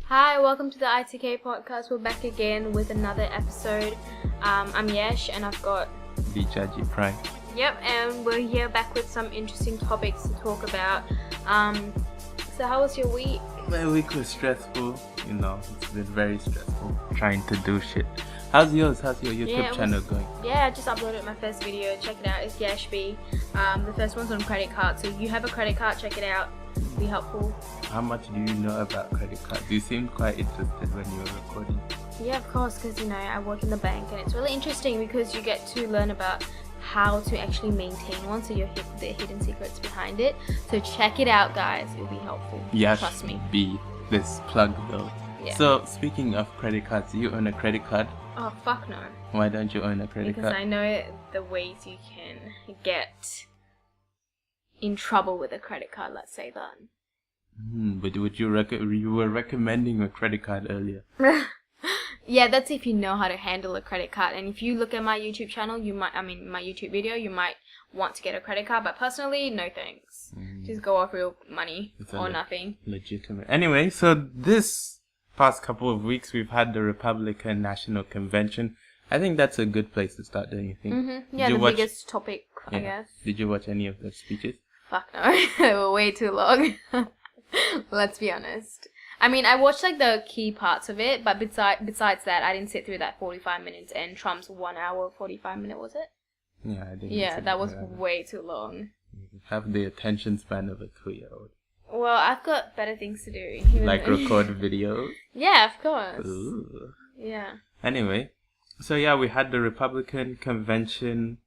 Hi, welcome to the ITK podcast. We're back again with another episode. I'm Yesh and I've got Dijaji Prime. Yep, and we're here back with some interesting topics to talk about. So how was your week? My week was stressful, it's been very stressful trying to do shit. How's yours? How's your YouTube channel going? Yeah, I just uploaded my first video. Check it out. It's Yashby. The first one's on credit card. So if you have a credit card, check it out. It'll be helpful. How much do you know about credit cards? You seemed quite interested when you were recording. Yeah, of course, because I work in the bank and it's really interesting because you get to learn about how to actually maintain one, so you hit the hidden secrets behind it. So check it out, guys. It'll be helpful. Yes, trust me. Be this plug though. Yeah. So speaking of credit cards, do you own a credit card? Oh fuck no. Why don't you own a credit because card? I know the ways you can get in trouble with a credit card. Let's say that. But would you were recommending a credit card earlier? Yeah, that's if you know how to handle a credit card. And if you look at my YouTube channel, my YouTube video, you might want to get a credit card. But personally, no thanks. Just go off real money or nothing. Legitimate. Anyway, so this past couple of weeks, we've had the Republican National Convention. I think that's a good place to start, don't you think? Yeah, the biggest topic, I guess. Did you watch any of those speeches? Fuck no. They were way too long. Let's be honest. I watched the key parts of it, but besides that, I didn't sit through that 45 minutes and Trump's 1 hour 45 minute, was it? Yeah, I didn't. Yeah, that was way too long. You have the attention span of a 2-year-old. Well, I've got better things to do. Record videos? Yeah, of course. Ooh. Yeah. Anyway, so yeah, we had the Republican convention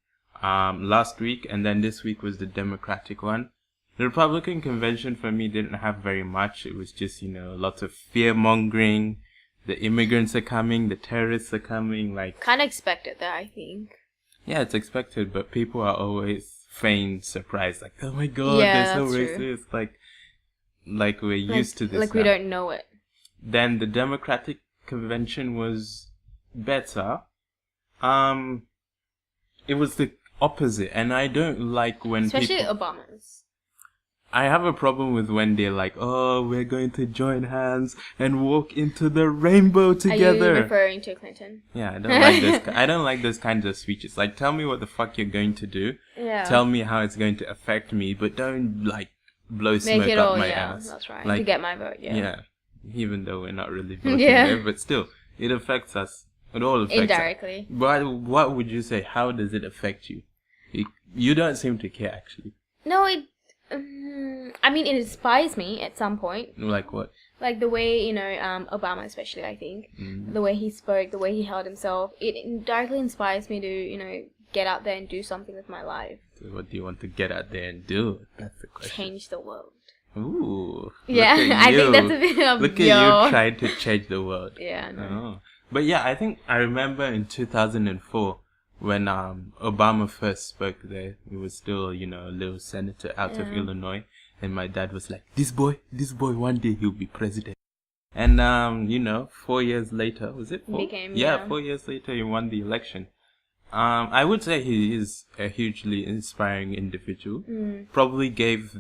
last week, and then this week was the Democratic one. The Republican convention for me didn't have very much. It was just, lots of fear-mongering. The immigrants are coming, the terrorists are coming, kind of expected that, I think. Yeah, it's expected, but people are always feigned surprised, oh my god, they're so racist. True. Like we're used to this. We don't know it. Then the Democratic convention was better. It was the opposite, and I don't like when especially Obama's. I have a problem with when they're like, oh, we're going to join hands and walk into the rainbow together. Are you referring to Clinton? Yeah, I don't like this. I don't like those kinds of speeches. Tell me what the fuck you're going to do. Yeah. Tell me how it's going to affect me, but don't blow smoke up my ass. That's right. To get my vote. Yeah. Yeah. Even though we're not really voting there, but still, it affects us. It all affects indirectly. us. But what would you say? How does it affect you? You don't seem to care, actually. No, it inspires me at some point. Like what? Like the way, Obama especially, I think. The way he spoke, the way he held himself. It directly inspires me to, get out there and do something with my life. So what do you want to get out there and do? That's the question. Change the world. Ooh. Yeah, I think that's a bit of Look at you trying to change the world. Yeah, no. Oh. But yeah, I think I remember in 2004 when Obama first spoke there. He was still, a little senator out of Illinois. And my dad was like, this boy, one day he'll be president. And, 4 years later, was it 4? 4 years later he won the election. I would say he is a hugely inspiring individual. Probably gave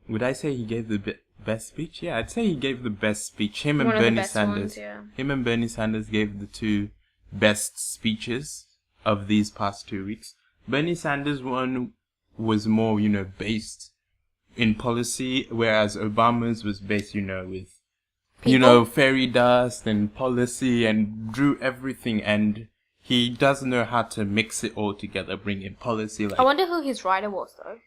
would I say he gave the best speech? Yeah, I'd say he gave the best speech. Him and Bernie Sanders. Him and Bernie Sanders gave the two best speeches of these past 2 weeks. Bernie Sanders one was more, based in policy, whereas Obama's was based, with, fairy dust and policy, and drew everything, and he does know how to mix it all together, bring in policy. I wonder who his writer was, though.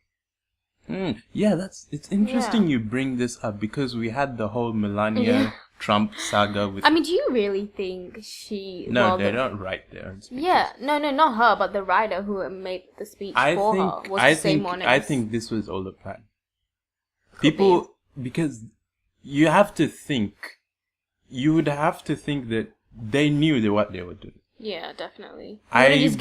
Yeah, it's interesting you bring this up, because we had the whole Melania Trump saga with... do you really think she... No, they don't write their own speeches. Yeah, no, not her, but the writer who made the speech her was the same one as... I think this was all a plan. People, because you have to think, you would have to think that they knew what they were doing. Yeah, definitely. I believe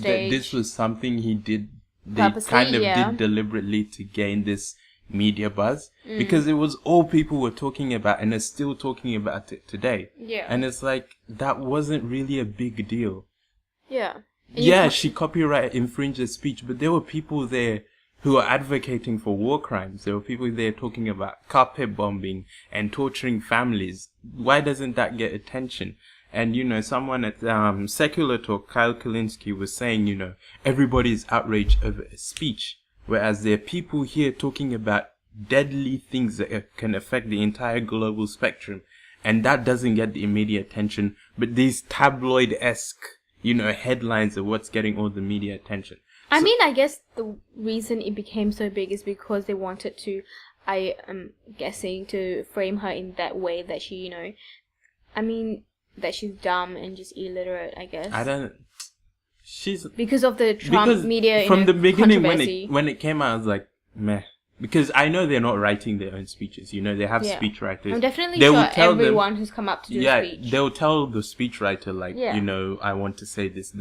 that this was something he did. They kind of did deliberately to gain this media buzz, because it was all people were talking about, and are still talking about it today. Yeah. And it's that wasn't really a big deal. Yeah. Yeah, she copyright infringed the speech, but there were people there who are advocating for war crimes. There were people there talking about carpet bombing and torturing families. Why doesn't that get attention? And, you know, someone at Secular Talk, Kyle Kalinske, was saying, you know, everybody's outraged over a speech. Whereas there are people here talking about deadly things that can affect the entire global spectrum. And that doesn't get the immediate attention. But these tabloid-esque, you know, headlines are what's getting all the media attention. I mean, I guess the reason it became so big is because they wanted to, I am guessing, to frame her in that way that she, you know, I mean, that she's dumb and just illiterate, I guess. She's... Because of the Trump media, from the beginning, controversy. when it came out, I was like, meh. Because I know they're not writing their own speeches. You know, they have speech writers. I'm definitely sure everyone who's come up to do a speech. They'll tell the speechwriter, like, you know, I want to say this.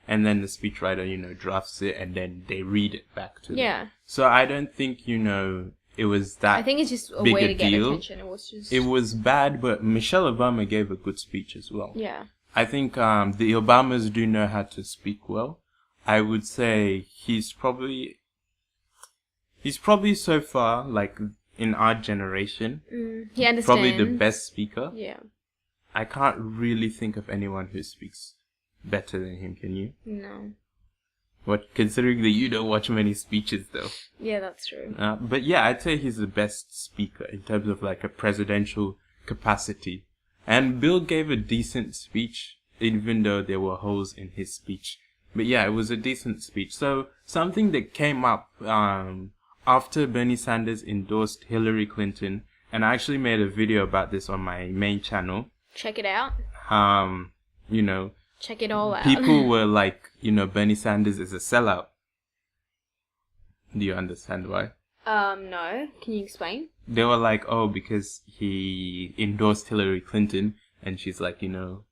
And then the speechwriter, you know, drafts it and then they read it back to them. So I don't think, you know, it was that I think it's just a big way a to get deal. attention. It was bad, but Michelle Obama gave a good speech as well. Yeah. I think the Obamas do know how to speak well. I would say he's probably so far, like, in our generation, he understands. probably the best speaker. Yeah. I can't really think of anyone who speaks better than him, can you? No. What, considering that you don't watch many speeches, though. Yeah, that's true. But yeah, I'd say he's the best speaker in terms of, like, a presidential capacity. And Bill gave a decent speech, even though there were holes in his speech. But yeah, it was a decent speech. So, something that came up, after Bernie Sanders endorsed Hillary Clinton, and I actually made a video about this on my main channel. Check it out. You know, check it all out. People were like, you know, Bernie Sanders is a sellout. Do you understand why? No. Can you explain? They were like, oh, because he endorsed Hillary Clinton, and she's like, you know,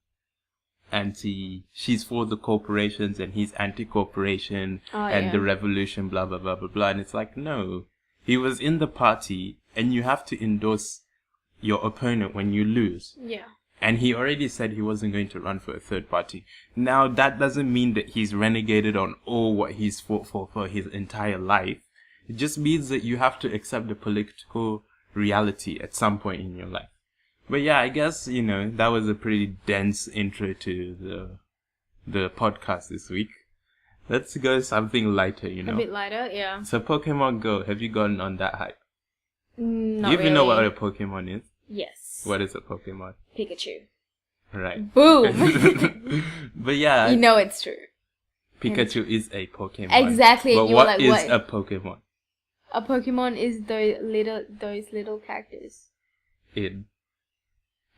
she's for the corporations and he's anti-corporation and the revolution, blah, blah, blah, blah, blah. And it's like, no, he was in the party and you have to endorse your opponent when you lose. Yeah. And he already said he wasn't going to run for a third party. Now, that doesn't mean that he's renegated on all what he's fought for his entire life. It just means that you have to accept the political reality at some point in your life. But yeah, I guess, you know, that was a pretty dense intro to the podcast this week. Let's go something lighter, you know. A bit lighter, yeah. So Pokemon Go, have you gotten on that hype? Not Do you even really. know what a Pokemon is? Yes. What is a Pokemon? Pikachu. Right. Boom! But yeah. You know it's true. Pikachu is a Pokemon. Exactly. But what is a Pokemon? A Pokemon is those little characters.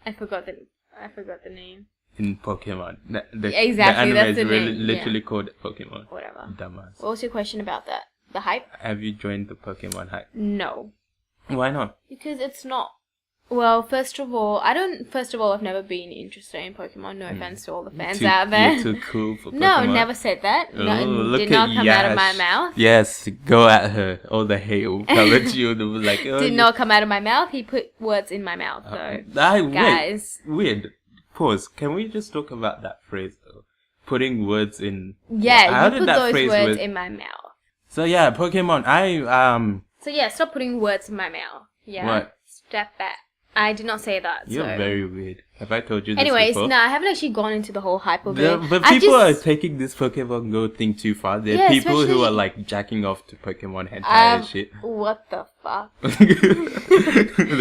I forgot the name. In Pokemon. Exactly, the anime that's is the really, name. literally called Pokemon. Whatever. Dumbass. What was your question about that? The hype? Have you joined the Pokemon hype? No. Why not? Because it's not. Well, first of all, I've never been interested in Pokemon. No offense to all the fans out there. You're too cool for Pokemon. No, never said that. No, did not come out of my mouth. Yes, go at her. All the hate will come at you. They were like, oh, did not come out of my mouth. He put words in my mouth, though. Guys. Weird. Pause. Can we just talk about that phrase, though? Putting words in... Yeah, you put those words in my mouth. So yeah, Pokemon, So yeah, stop putting words in my mouth. Yeah? What? Step back. I did not say that. You're very weird. Have I told you this Anyways, before? no, I haven't actually gone into the whole hype of it. But people are taking this Pokemon Go thing too far. There are people who are like jacking off to Pokemon hentai and shit. What the fuck?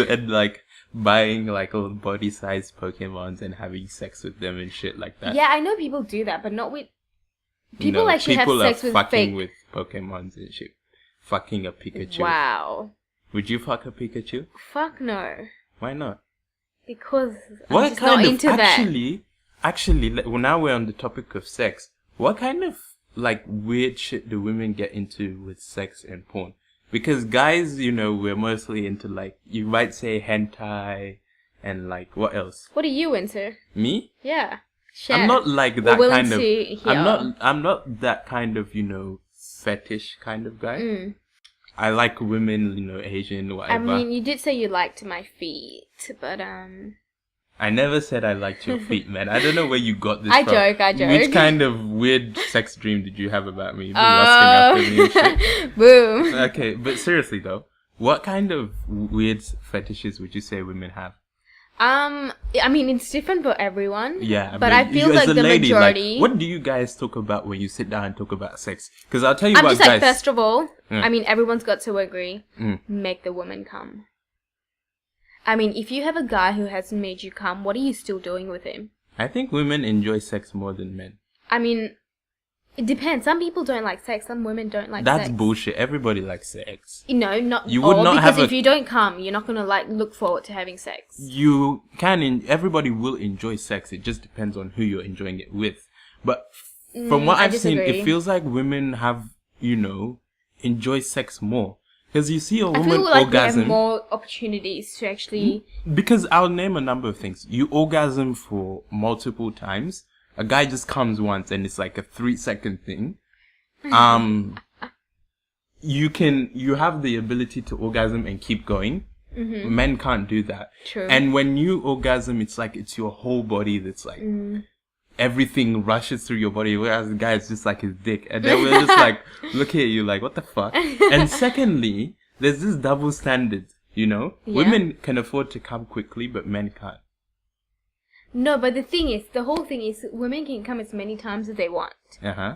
And like buying like little body sized Pokemons and having sex with them and shit like that. Yeah, I know people do that, but not with... People actually have sex with fucking with Pokemons and shit. Fucking a Pikachu. Wow. Would you fuck a Pikachu? Fuck no. Why not? Because I'm just not into that. Actually, now we're on the topic of sex. What kind of like weird shit do women get into with sex and porn? Because guys, you know, we're mostly into like, you might say hentai and like, what else? What are you into? Me? Yeah. Share. I'm not like that kind of... hear. I'm not that kind of, you know, fetish kind of guy. Mm. I like women, you know, Asian, whatever. I mean, you did say you liked my feet, but I never said I liked your feet, man. I don't know where you got this I from. joke. Which kind of weird sex dream did you have about me? You were lusting after me and shit. Boom. Okay, but seriously though, what kind of weird fetishes would you say women have? I mean, it's different for everyone. Yeah, but I feel you, like as a the lady, majority. Like, what do you guys talk about when you sit down and talk about sex? Because I'll tell you I'm what, just like, first of all, I mean, everyone's got to agree. Make the woman come. I mean, if you have a guy who hasn't made you come, what are you still doing with him? I think women enjoy sex more than men. I mean, it depends. Some people don't like sex. Some women don't like sex. That's bullshit. Everybody likes sex. You know, not you all, would not because have if you don't come, you're not gonna like look forward to having sex. You can. Everybody will enjoy sex. It just depends on who you're enjoying it with. But from what I've seen, it feels like women have, enjoy sex more. Because you see a woman I feel like orgasm. we have more opportunities to actually. Because I'll name a number of things. You orgasm for multiple times. A guy just comes once and it's like a 3-second thing. You have the ability to orgasm and keep going. Mm-hmm. Men can't do that. True. And when you orgasm, it's like it's your whole body that's like everything rushes through your body, whereas the guy is just like his dick. And then we're just like looking at you like, what the fuck? And secondly, there's this double standard, Yeah. Women can afford to come quickly, but men can't. No, but the whole thing is, women can come as many times as they want.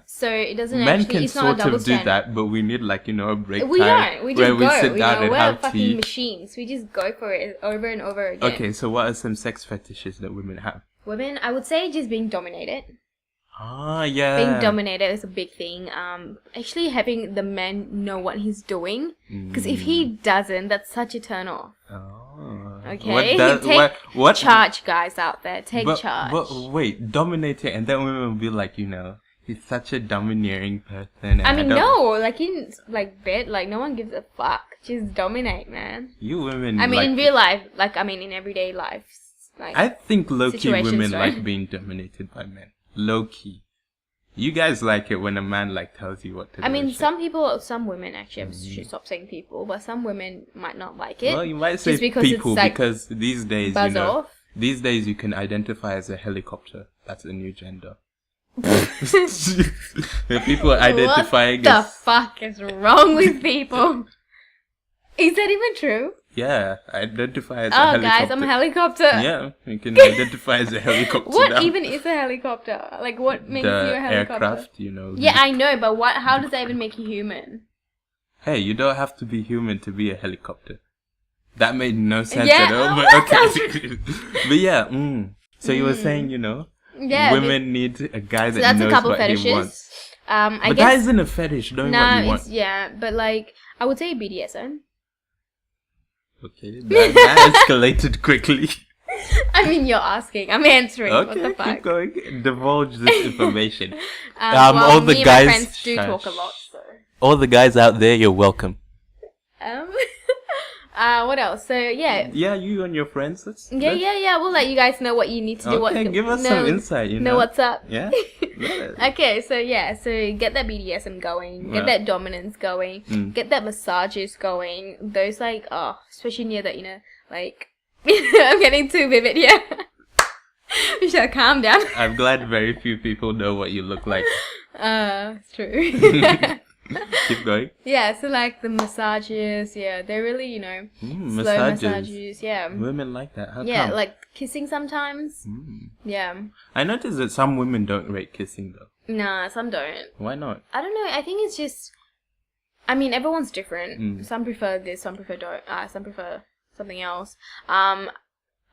So it doesn't Men actually, can it's not a double sort of do standard. that, but we need a break We time don't. We where just we go. sit down and we're have fucking tea. machines. We just go for it over and over again. Okay, so what are some sex fetishes that women have? Women, I would say just being dominated. Ah, yeah. Being dominated is a big thing. Actually having the man know what he's doing. Because if he doesn't, that's such a turn off. Oh. Okay? What charge, guys out there. Take charge. But wait, dominating, and then women will be like, he's such a dominating person. I mean, no, like in bed, no one gives a fuck. Just dominate, man. You women. I mean, in real life, in everyday life. I think low-key women right? like being dominated by men. Low-key. You guys like it when a man tells you what to do. I mean, some women actually, I should stop saying people, but some women might not like it. Well, you might say because people because these days, buzz off. These days you can identify as a helicopter. That's a new gender. People are identifying What the fuck is wrong with people? Is that even true? Yeah, identify as a helicopter. Oh, guys, I'm a helicopter. Yeah, you can identify as a helicopter. What now. even is a helicopter? What makes you a helicopter? Aircraft, Yeah, I know, but how does that even make you human? Hey, you don't have to be human to be a helicopter. That made no sense at all, but okay. But yeah, So you were saying, women need a guy that knows what he wants. But that isn't a fetish, knowing what you want. Yeah, but I would say BDSM. Okay, that escalated quickly. I mean, you're asking. I'm answering. Okay, what the fuck? Keep going. Divulge this information. All the guys. My friends do talk a lot. So. All the guys out there, you're welcome. What else? So yeah. Yeah, you and your friends. Yeah. We'll let you guys know what you need to do. Okay, give us some insight. Know what's up. Yeah. Okay, so get that BDSM going, get that dominance going, get that massages going. Those especially near that, I'm getting too vivid here. We should calm down. I'm glad very few people know what you look like. It's true. Keep going. Yeah, so the massages, they're really, slow massages, yeah. Women like that. How come? Come? Kissing sometimes. Yeah. I noticed that some women don't rate kissing though. Nah, some don't. Why not? I don't know. I think it's just. I mean, everyone's different. Some prefer this. Some prefer some prefer something else. I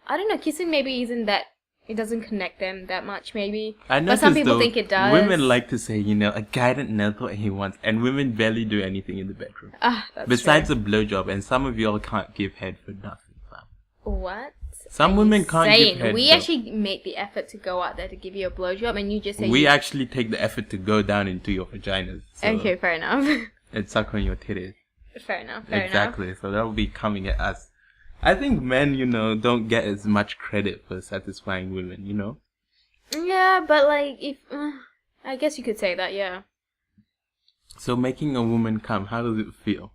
don't know. Kissing maybe isn't that. It doesn't connect them that much, maybe. But some people think it does. Women like to say, a guy that knows what he wants, and women barely do anything in the bedroom. That's besides true. a blowjob, and some of y'all can't give head for nothing, fam. What? Some women can't give head. We actually make the effort to go out there to give you a blowjob, and you just say we actually take the effort to go down into your vaginas. So okay, fair enough. And suck on your titties. Fair enough. Exactly. So that will be coming at us. I think men, don't get as much credit for satisfying women, Yeah, but if I guess you could say that, yeah. So making a woman come, how does it feel?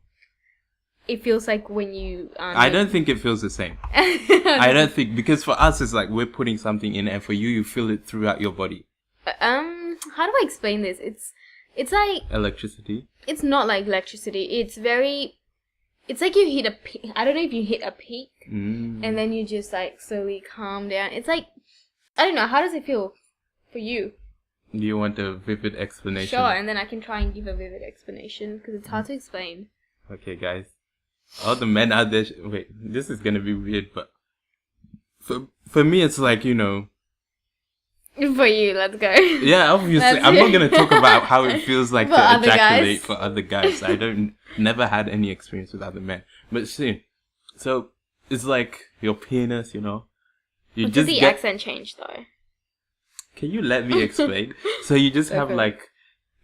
it feels like when you... I don't think it feels the same. I don't think, because for us it's like we're putting something in, and for you, you feel it throughout your body. How do I explain this? It's like... Electricity? It's not like electricity. It's like you hit a peak. I don't know if you hit a peak and then you just like slowly calm down. It's like, I don't know. How does it feel for you? Do you want a vivid explanation? Sure, and then I can try and give a vivid explanation because it's hard to explain. Okay, guys. All the men out there... Wait, this is going to be weird, but... For me, it's like, you know... For you, let's go. Yeah, obviously. I'm not going to talk about how it feels like to ejaculate for other guys. I never had any experience with other men. But see, so it's like your penis, you know. What does the accent change though? Can you let me explain? So you just have like,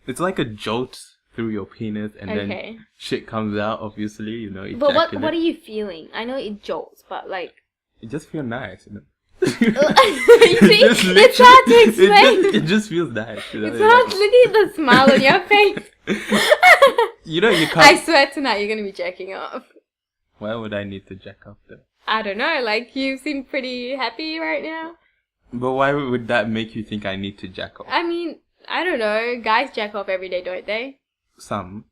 it's like a jolt through your penis, and then shit comes out, obviously, you know. But what are you feeling? I know it jolts, but like... It just feels nice, you know. You see, it's hard to explain. It just feels nice. You know? It's hard. Look at the smile on your face. You know, you can't... I swear tonight you're going to be jacking off. Why would I need to jack off though? I don't know, like you seem pretty happy right now. But why would that make you think I need to jack off? I mean, I don't know. Guys jack off every day, don't they? Some.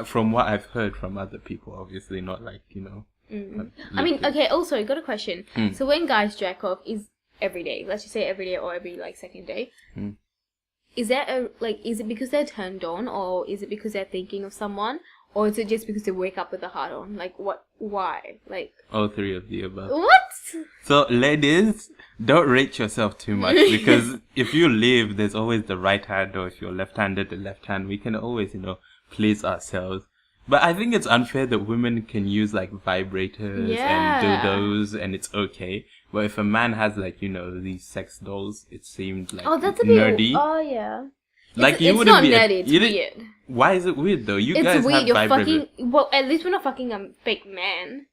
From what I've heard from other people, obviously not like, you know. I mean, okay, also, I got a question. So when guys jack off is every day, let's just say every day or every like second day, is that is it because they're turned on, or is it because they're thinking of someone, or is it just because they wake up with a heart on? Like why? Like all three of the above. What? So ladies, don't rate yourself too much, because if you live, there's always the right hand, or if you're left-handed, the left hand. We can always, you know, please ourselves. But I think it's unfair that women can use like vibrators and dildos and it's okay. But if a man has like, you know, these sex dolls, it seemed like that's a nerdy. Bit, oh yeah. Like it's not nerdy, it's weird. Why is it weird though? You it's guys weird. have You're vibrators. Well, at least we're not fucking a fake man.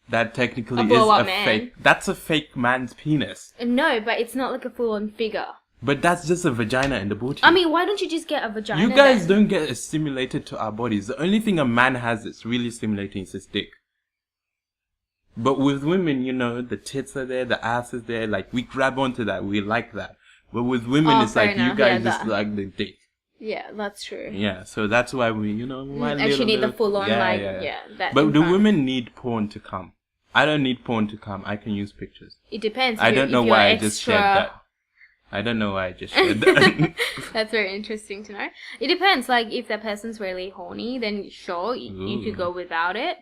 That technically is a fake. That's a fake man's penis. No, but it's not like a full-on figure. But that's just a vagina in the booty. I mean, why don't you just get a vagina? You guys don't get stimulated to our bodies. The only thing a man has that's really stimulating is his dick. But with women, you know, the tits are there, the ass is there. Like, we grab onto that. We like that. But with women, it's like you guys just like the dick. Yeah, that's true. Yeah, so that's why we, you know... actually need the full-on, that But the women need porn to come. I don't need porn to come. I can use pictures. It depends. I don't know why I just shared that. I don't know why I just shared that. That's very interesting to know. It depends. Like, if that person's really horny, then sure, you could go without it.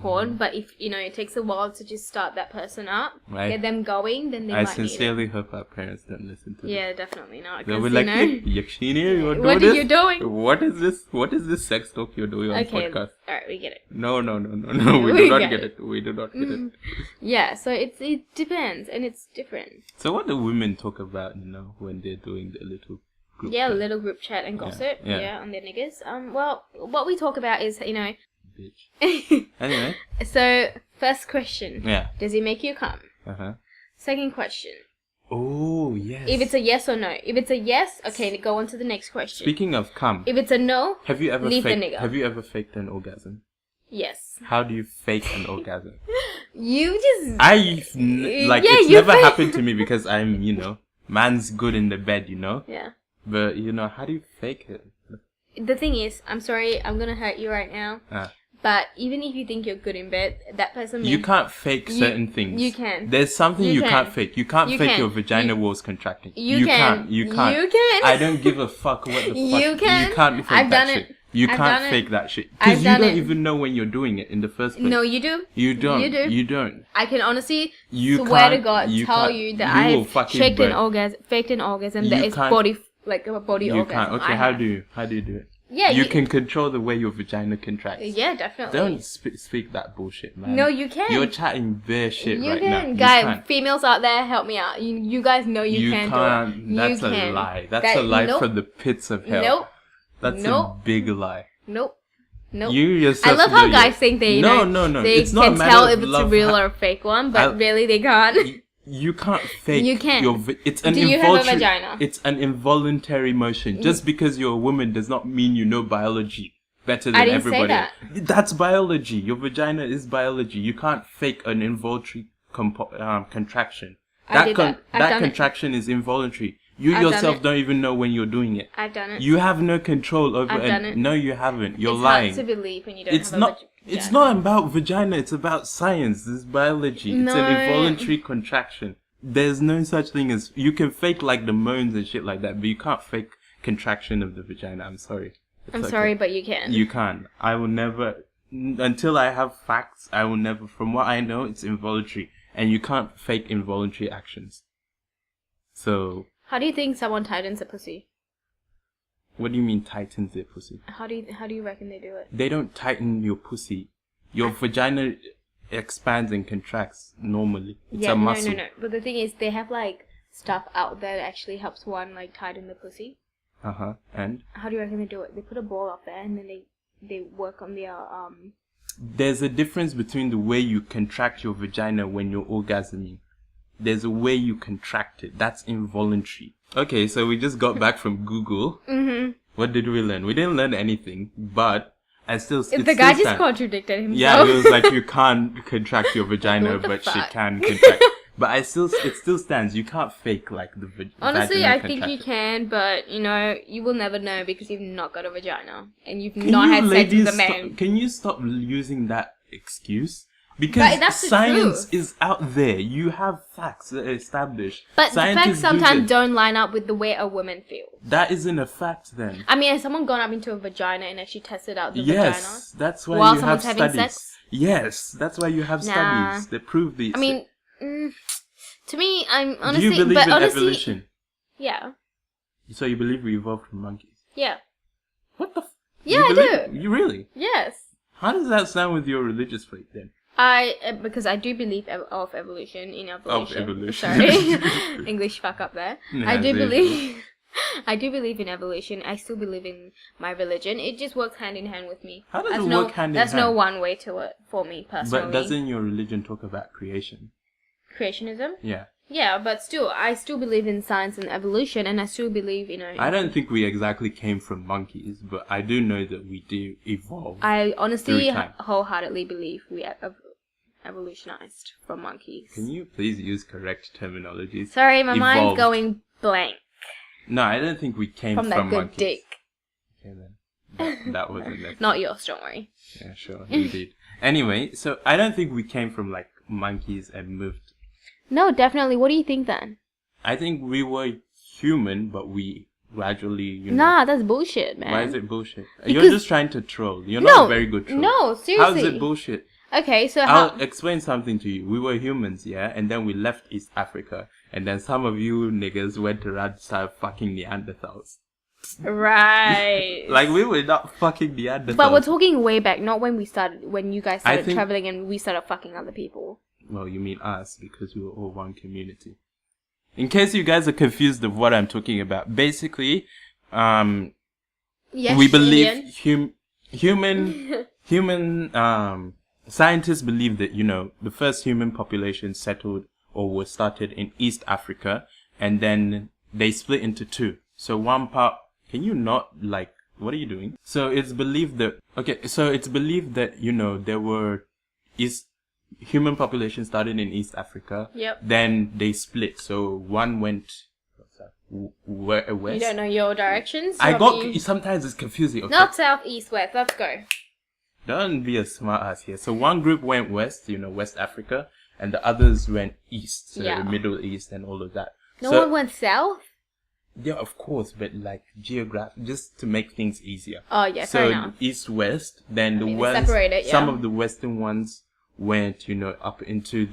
Porn. But if, you know, it takes a while to just start that person up, get them going, then they might need it. I sincerely hope our parents don't listen to this. Yeah, definitely not. They'll be like, Yakshini, what are you doing? What is this? What is this sex talk you're doing on podcast? Alright, we get it. No. We do not get it. We do not get it. Yeah, so it depends, and it's different. So what do women talk about, you know, when they're doing the little group chat? Little group chat and gossip. Yeah, on their niggas. Well, what we talk about is, you know... Bitch. Anyway. So, first question. Yeah. Does it make you come? Uh-huh. Second question. Oh, yes. If it's a yes or no. If it's a yes, okay, go on to the next question. Speaking of come. If it's a no, leave the nigga. Have you ever faked an orgasm? Yes. How do you fake an orgasm? You just... it's never happened to me because I'm, you know, man's good in the bed, you know? Yeah. But, you know, how do you fake it? The thing is, I'm sorry, I'm gonna hurt you right now. But even if you think you're good in bed, that person... You can't fake certain things. You can. There's something you can't fake. You can't fake your vagina walls contracting. You can't. I don't give a fuck what the fuck. You can't fake that shit. You can't fake that shit. Because you don't even know when you're doing it in the first place. No, you do. You don't. You don't. I can honestly swear to God tell you that I have faked an orgasm that is body... Like a body orgasm. You can't. Okay, how do you do it? Yeah, you can control the way your vagina contracts. Yeah, definitely. Don't speak that bullshit, man. No, you can. You're chatting bare shit right now. Guys, females out there, help me out. You guys know you can do it. That's a lie. That's a lie from the pits of hell. Nope. That's a big lie. Nope. Nope. You yourself. I love how guys think they No. They can tell if it's a real or a fake one, but really they can't. You can't fake. You can. Do you have a vagina? It's an involuntary motion. Just because you're a woman does not mean you know biology. better than I didn't say everybody. that. That's biology. Your vagina is biology. You can't fake an involuntary contraction. I did that. I've that done it. contraction is involuntary. You I've done yourself it. don't even know when you're doing it. I've done it. You have no control over I've done it. No, you haven't. You're It's lying. hard to believe when you don't It's have not. a It's vagina. not about vagina. It's about science. It's biology. It's an No. involuntary contraction. There's no such thing as you can fake like the moans and shit like that, but you can't fake contraction of the vagina. I'm sorry. It's I'm okay. sorry, but you can. You can't. I will never. Until I have facts, I will never. From what I know, it's involuntary, and you can't fake involuntary actions. So, How do you think someone tightens a pussy? what do you mean tightens their pussy? How do you reckon they do it? They don't tighten your pussy. Your vagina expands and contracts normally. It's a muscle. No. But the thing is, they have like stuff out there that actually helps one like tighten the pussy. And How do you reckon they do it? They put a ball up there and then they work on their there's a difference between the way you contract your vagina when you're orgasming. There's a way you contract it. That's involuntary. Okay, so we just got back from Google. Mm-hmm. What did we learn? We didn't learn anything, but I still. The guy just contradicted himself. Yeah, it was like you can't contract your vagina, What the but she fuck? can contract. But it still stands. You can't fake like the Honestly, vaginal I think you contraction. can, but you will never know because you've not got a vagina and you've Can not you had sex ladies with a man. Can you stop using that excuse? Because that's the science truth. is out there. You have facts that are established. But the facts Scientists do sometimes this. don't line up with the way a woman feels. That isn't a fact then. I mean, has someone gone up into a vagina and actually tested out the Yes, that's why While you have someone's having studies. sex? Yes, that's why you have Nah. studies that prove these. vagina? I mean, to me, I'm do honestly... you believe but in honestly, evolution? Yeah. So you believe we evolved from monkeys? Yeah. What the? Yeah, you I believe- do. You really? Yes. How does that sound with your religious faith then? Because I do believe of evolution in evolution. Of evolution. Sorry, English fuck up there. Yeah, I do as usual. believe. I do believe in evolution. I still believe in my religion. It just works hand in hand with me. How does That's it work hand in That's no hand? one way to it for me personally. But doesn't your religion talk about creation? Creationism? Yeah. Yeah, but still, I still believe in science and evolution, and I still believe, I don't think we exactly came from monkeys, but I do know that we do evolve. I honestly, through time. wholeheartedly believe we evolutionized from monkeys. Can you please use correct terminology? Sorry, my mind's Evolved. going blank No, I don't think we came from that good monkeys. dick. Okay then. That wasn't it. Not yours, don't worry. Yeah, sure, indeed. Anyway, so I don't think we came from like monkeys and moved. No, definitely. What do you think then? I think we were human, but we gradually, Nah, that's bullshit, man. Why is it bullshit? Because- You're just trying to troll. You're No, not a very good troll. no, How seriously. is it bullshit? Okay, so how? I'll explain something to you. We were humans, yeah, and then we left East Africa, and then some of you niggas went around and started fucking Neanderthals. Right. Like we were not fucking Neanderthals. But we're talking way back, not when when you guys I started think- traveling and we started fucking other people. Well, you mean us, because we were all one community. In case you guys are confused of what I'm talking about, basically, Yes, we believe Julian. human scientists believe that the first human population settled or was started in East Africa, and then they split into two. So one part, can you not what are you doing? So it's believed that there were human population started in East Africa. Yep. Then they split. So one went west. You don't know your directions? Sometimes it's confusing. Okay? Not south, east, west. Let's go. Don't be a smart ass here. So one group went west, West Africa, and the others went east, so Yeah. the Middle East and all of that. No So- one went south? Yeah, of course, but just to make things easier. Oh, yeah, So fair enough. east west, then the mean, they ones, separated, some yeah. of the western ones went, up into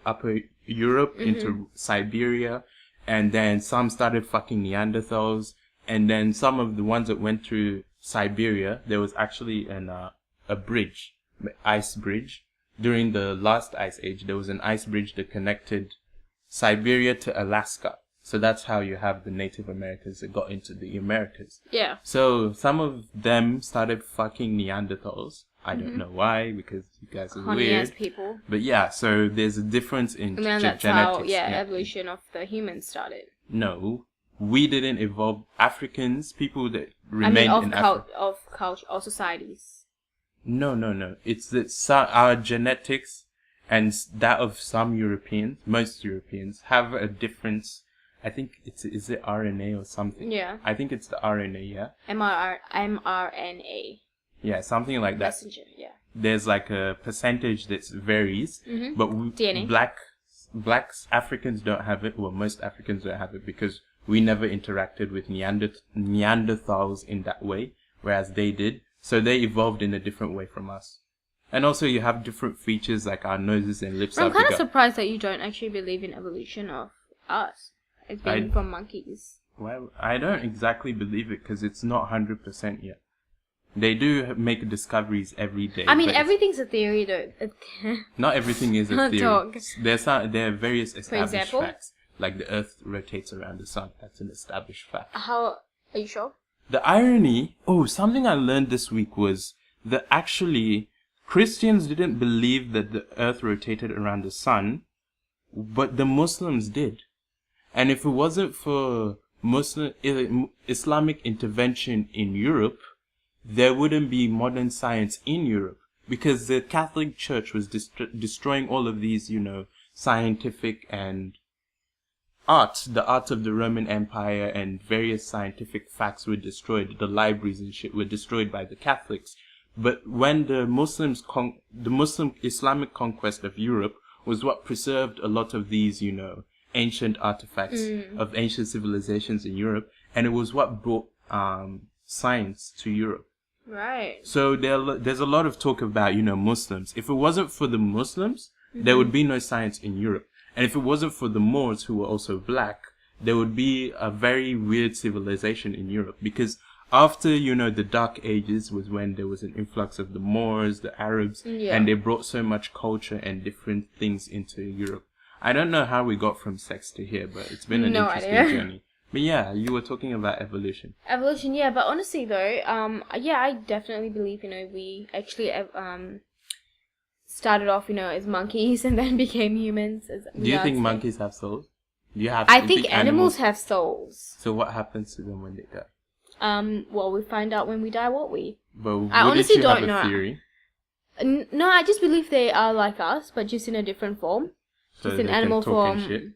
upper Europe, Mm-hmm. into Siberia, and then some started fucking Neanderthals, and then some of the ones that went through Siberia, there was actually a bridge, ice bridge. During the last ice age, there was an ice bridge that connected Siberia to Alaska. So that's how you have the Native Americans that got into the Americas. Yeah. So some of them started fucking Neanderthals. I don't know why, because you guys are Honey ass weird. people. But yeah, so there's a difference in And then that's genetics. how, evolution of the humans started. No, we didn't evolve. Africans, people that remained in Africa. Of culture or societies. No. It's that our genetics and that of some Europeans, most Europeans, have a difference. I think is it RNA or something? Yeah. I think it's the RNA, yeah? mRNA. Yeah, something like that. Messenger, yeah. There's like a percentage that varies, but DNA. Black Africans don't have it. Well, most Africans don't have it because we never interacted with Neanderthals in that way, whereas they did. So they evolved in a different way from us. And also you have different features like our noses and lips. I'm kind of surprised that you don't actually believe in evolution of us. It's been from monkeys. Well, I don't exactly believe it because it's not 100% yet. They do make discoveries every day. I mean, everything's a theory though. Not everything is a theory. Talk. There are various established For example? facts. Like the Earth rotates around the sun. That's an established fact. How are you sure? The irony, something I learned this week was that actually Christians didn't believe that the earth rotated around the sun, but the Muslims did. And if it wasn't for Islamic intervention in Europe, there wouldn't be modern science in Europe because the Catholic Church was destroying all of these, scientific and the art of the Roman Empire and various scientific facts were destroyed. The libraries and shit were destroyed by the Catholics. But when the Muslim Islamic conquest of Europe was what preserved a lot of these, ancient artifacts of ancient civilizations in Europe, and it was what brought science to Europe. Right. So there's a lot of talk about, Muslims. If it wasn't for the Muslims, there would be no science in Europe. And if it wasn't for the Moors, who were also black, there would be a very weird civilization in Europe. Because after, the Dark Ages was when there was an influx of the Moors, the Arabs, and they brought so much culture and different things into Europe. I don't know how we got from sex to here, but it's been an interesting journey. But yeah, you were talking about evolution. Evolution, yeah. But honestly, though, I definitely believe, we actually started off, as monkeys and then became humans. Do you think monkeys have souls? I think animals have souls. So what happens to them when they die? Well, we find out when we die, won't we? But I honestly don't know. Theory? No, I just believe they are like us, but just in a different form. So just in animal form. Shit?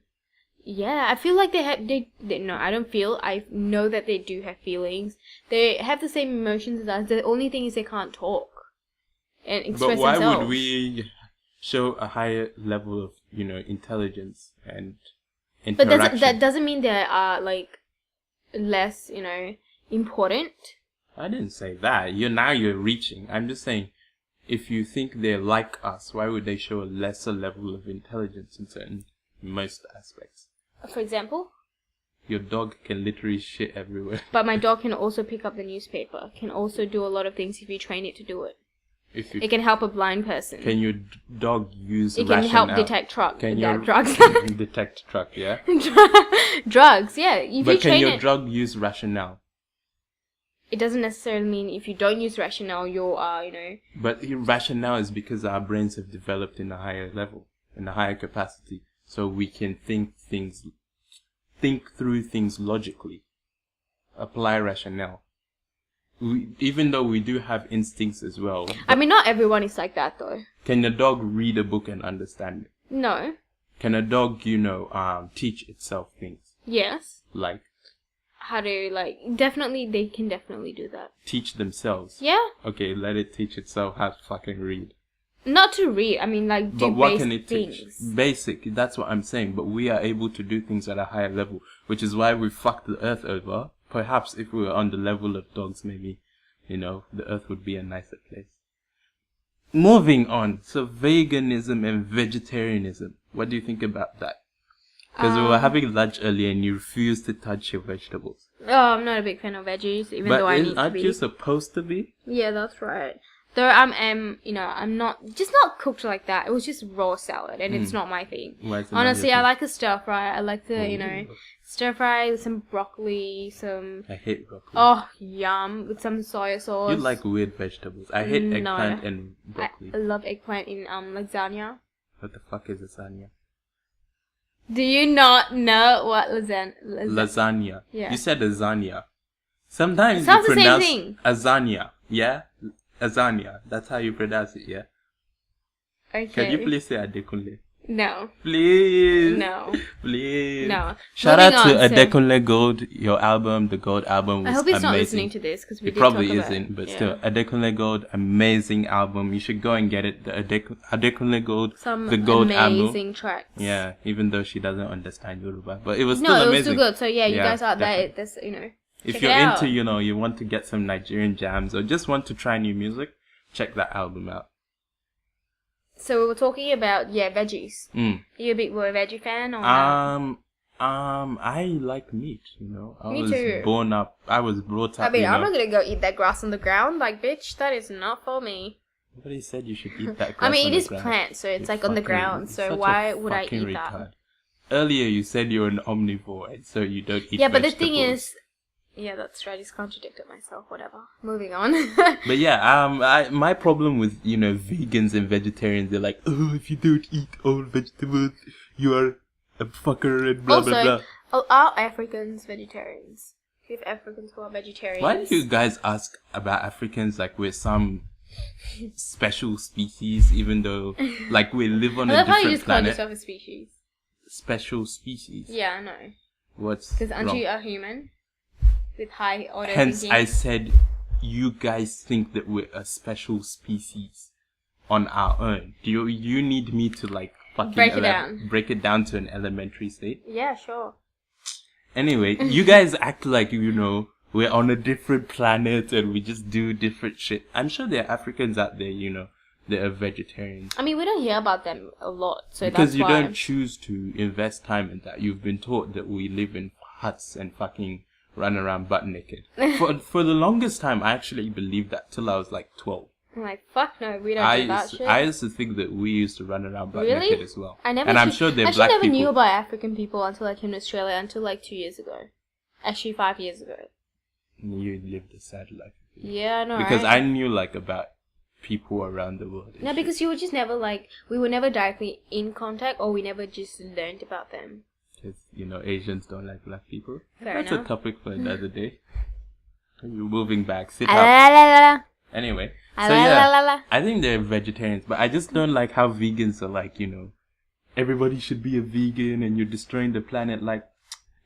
Yeah, I feel like no, I don't feel. I know that they do have feelings. They have the same emotions as us. The only thing is they can't talk and express themselves. But why would we show a higher level of, intelligence and interaction? But that doesn't mean they are less, important. I didn't say that. You're reaching. I'm just saying, if you think they're like us, why would they show a lesser level of intelligence in most aspects? For example? Your dog can literally shit everywhere. But my dog can also pick up the newspaper. Can also do a lot of things if you train it to do it. It can help a blind person. Can your dog use rationale? It can help detect drugs. Detect truck, yeah? Drugs, yeah. But can your dog use rationale? It doesn't necessarily mean if you don't use rationale, you're, But rationale is because our brains have developed in a higher level, in a higher capacity. So we can think through things logically. Apply rationale. Even though we do have instincts as well. I mean, not everyone is like that, though. Can a dog read a book and understand it? No. Can a dog, teach itself things? Yes. Like? How to, definitely, they can definitely do that. Teach themselves? Yeah. Okay, let it teach itself how to fucking read. Not to read, I mean, do but what basic can it teach? Things. Basic, that's what I'm saying. But we are able to do things at a higher level, which is why we fucked the earth over. Perhaps if we were on the level of dogs, maybe, the earth would be a nicer place. Moving on. So veganism and vegetarianism. What do you think about that? Because we were having lunch earlier and you refused to touch your vegetables. Oh, I'm not a big fan of veggies, even though I need to be. But aren't you supposed to be? Yeah, that's right. Though I'm not cooked like that. It was just raw salad, and it's not my thing. Honestly, I like a stir fry. I like to, stir fry with some broccoli, I hate broccoli. Oh, yum, with some soy sauce. You like weird vegetables. I hate eggplant and broccoli. I love eggplant in lasagna. What the fuck is lasagna? Do you not know what Lasagna. Yeah. You said lasagna. Sometimes It sounds you the same pronounce thing. lasagna. Yeah? Lasagna. That's how you pronounce it, yeah? Okay. Can you please say Adekunle? No. Please. No. Please. No. Shout Moving out to on, so- Adekunle Gold. Your album, the Gold album was I hope he's amazing. not listening to this because we It did probably talk about isn't, but yeah. still, Adekunle Gold, amazing album. You should go and get it. The Adekunle Gold, Some the Gold amazing album. tracks. Yeah, even though she doesn't understand Yoruba, but it was No, still it was amazing. still good. So yeah, you guys out definitely. there, this If check you're it out. into, you want to get some Nigerian jams or just want to try new music, check that album out. So we were talking about veggies. Mm. Are you a big veggie fan or not? I like meat, I Me was too. I was brought up, I mean, I'm not gonna go eat that grass on the ground. Like, bitch, that is not for me. Nobody said you should eat that grass. I mean, on it the is ground. plant, so it's You're like on the fucking- ground. you're So such a why would I fucking eat that? retard. Earlier you said you're an omnivore, and so you don't eat Yeah, but the thing vegetables. is, yeah, that's right. I just contradicted myself. Whatever. Moving on. But yeah, my problem with vegans and vegetarians, they're like, oh, if you don't eat all vegetables, you are a fucker and blah blah blah. Are Africans vegetarians? We have Africans who are vegetarians. Why do you guys ask about Africans like we're some special species, even though like we live on I a love how you different just call planet? yourself a species. Special species. Yeah, I know. What's Because aren't wrong? you a human with high order Hence, thinking? I said you guys think that we're a special species on our own. Do you need me to like fucking break it down to an elementary state? Yeah, sure. Anyway, you guys act like we're on a different planet and we just do different shit. I'm sure there are Africans out there, that are vegetarians. I mean, we don't hear about them a lot, so Because that's you why. don't choose to invest time in that. You've been taught that we live in huts and fucking run around butt naked. For the longest time, I actually believed that till I was like 12. I'm like, fuck no, we don't do that shit. I used to think that we used to run around butt Really? naked as well. I never. And I'm sure they're actually black never people. knew about African people until I came to Australia until like 2 years ago. Actually, 5 years ago. You lived a sad life. Yeah, I know. Because right? I knew like about people around the world. and No, shit. because you were just never like we were never directly in contact, or we never just learned about them. Because, Asians don't like black people. Fair That's enough. a topic for another day. You're moving back. Sit La, up. la, la, la. Anyway. La, So la, yeah, la, la. I think they're vegetarians, but I just don't like how vegans are like, everybody should be a vegan and you're destroying the planet. Like,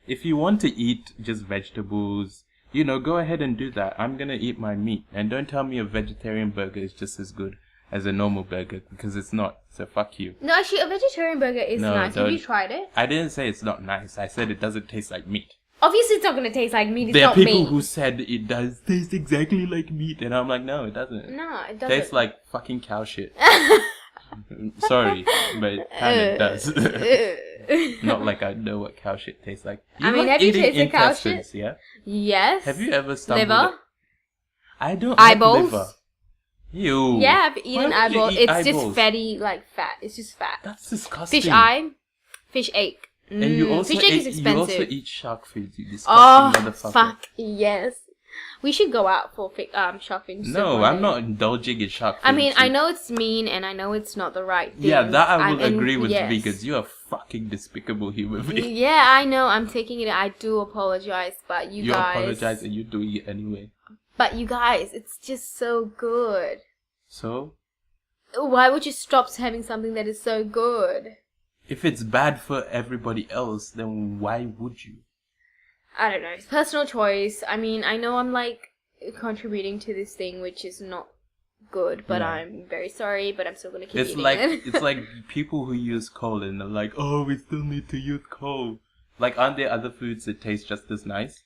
if you want to eat just vegetables, go ahead and do that. I'm gonna eat my meat. And don't tell me a vegetarian burger is just as good as a normal burger, because it's not. So fuck you. No, actually, a vegetarian burger is No, nice. Have you don't. tried it? I didn't say it's not nice. I said it doesn't taste like meat. Obviously, it's not gonna taste like meat. It's There are not people meat. who said it does taste exactly like meat, and I'm like, no, it doesn't. No, it doesn't. Tastes like fucking cow shit. Sorry, but it kind of does. Not like I know what cow shit tastes like. I mean, like have you eating tasted cow intestines, shit? Yeah. Yes. Have you ever stumbled? Liver? I don't Eyeballs? like liver. Ew. Yeah, I've eaten Why would you eyeball. eat It's eyeballs? just fatty, like fat. It's just fat. That's disgusting. Fish eye, fish egg. And you also fish egg is eat, expensive. you also eat shark food. You Oh, disgusting motherfucker. fuck yes. We should go out for shark fin soup No, one I'm day. not indulging in shark food. I mean, I know it's mean, and I know it's not the right thing. Yeah, that I will I'm agree with yes. vegans. You are fucking despicable human being. Yeah, I know. I'm taking it. I do apologize, but you guys. apologize and you're doing it anyway. But you guys, it's just so good. So, Why would you stop having something that is so good? if it's bad for everybody else, then why would you? I don't know. It's personal choice. I mean, I know I'm like contributing to this thing, which is not good, but Yeah. I'm very sorry, but I'm still gonna keep It's eating like it. it's like people who use coal and they're like, oh, we still need to use coal. Like, aren't there other foods that taste just as nice?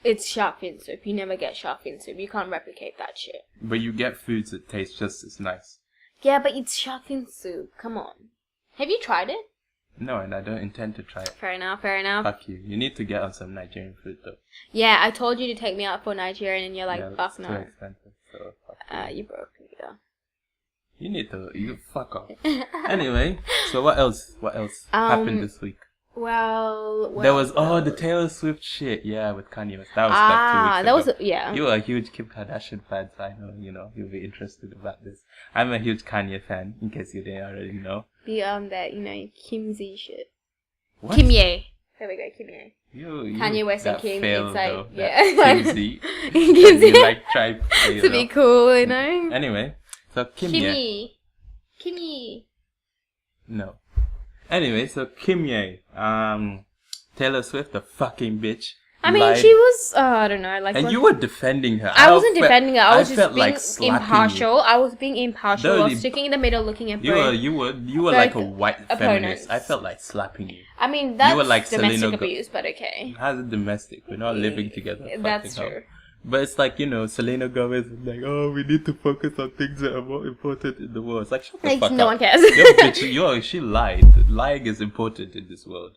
It's shark fin soup. You never get shark fin soup. You can't replicate that shit. But you get foods that taste just as nice. Yeah, but it's shark fin soup. Come on. Have you tried it? No, and I don't intend to try it. Fair enough, fair enough. Fuck you. You need to get on some Nigerian food though. Yeah, I told you to take me out for Nigerian and you're like, Yeah, fuck it's too no. expensive. So fuck you. You broke me though. You fuck off. Anyway, so what else? What else happened this week? Well, There was the Taylor Swift shit, yeah, with Kanye West. That was like 2 weeks that ago. was yeah. You are a huge Kim Kardashian fan, so I know you'll be interested about this. I'm a huge Kanye fan, in case you didn't already know. That Kimsey shit. What? Kim Ye. There we go, Kim Ye. You Kanye West and that Kim failed, inside. though. Yeah. Kimsey. Kimsey. You like try play To be cool, you know? Anyway, so Kim Ye. Kimmy. No. Anyway, so Kim Ye. Taylor Swift, the fucking bitch. I mean, lied. she was, I don't know, like... And you were defending her. I wasn't defending her. I was felt just like being slapping impartial. you. I was being impartial. I No, was sticking in the middle, looking at both. You were like a white opponents. feminist. I felt like slapping you. I mean, that's were like domestic Selena abuse, but okay. How's it domestic? We're not living together. That's fucking true. hell. But it's like, Selena Gomez is like, oh, we need to focus on things that are more important in the world. It's like, shut the Like, fuck no up. one cares. She lied. Lying is important in this world.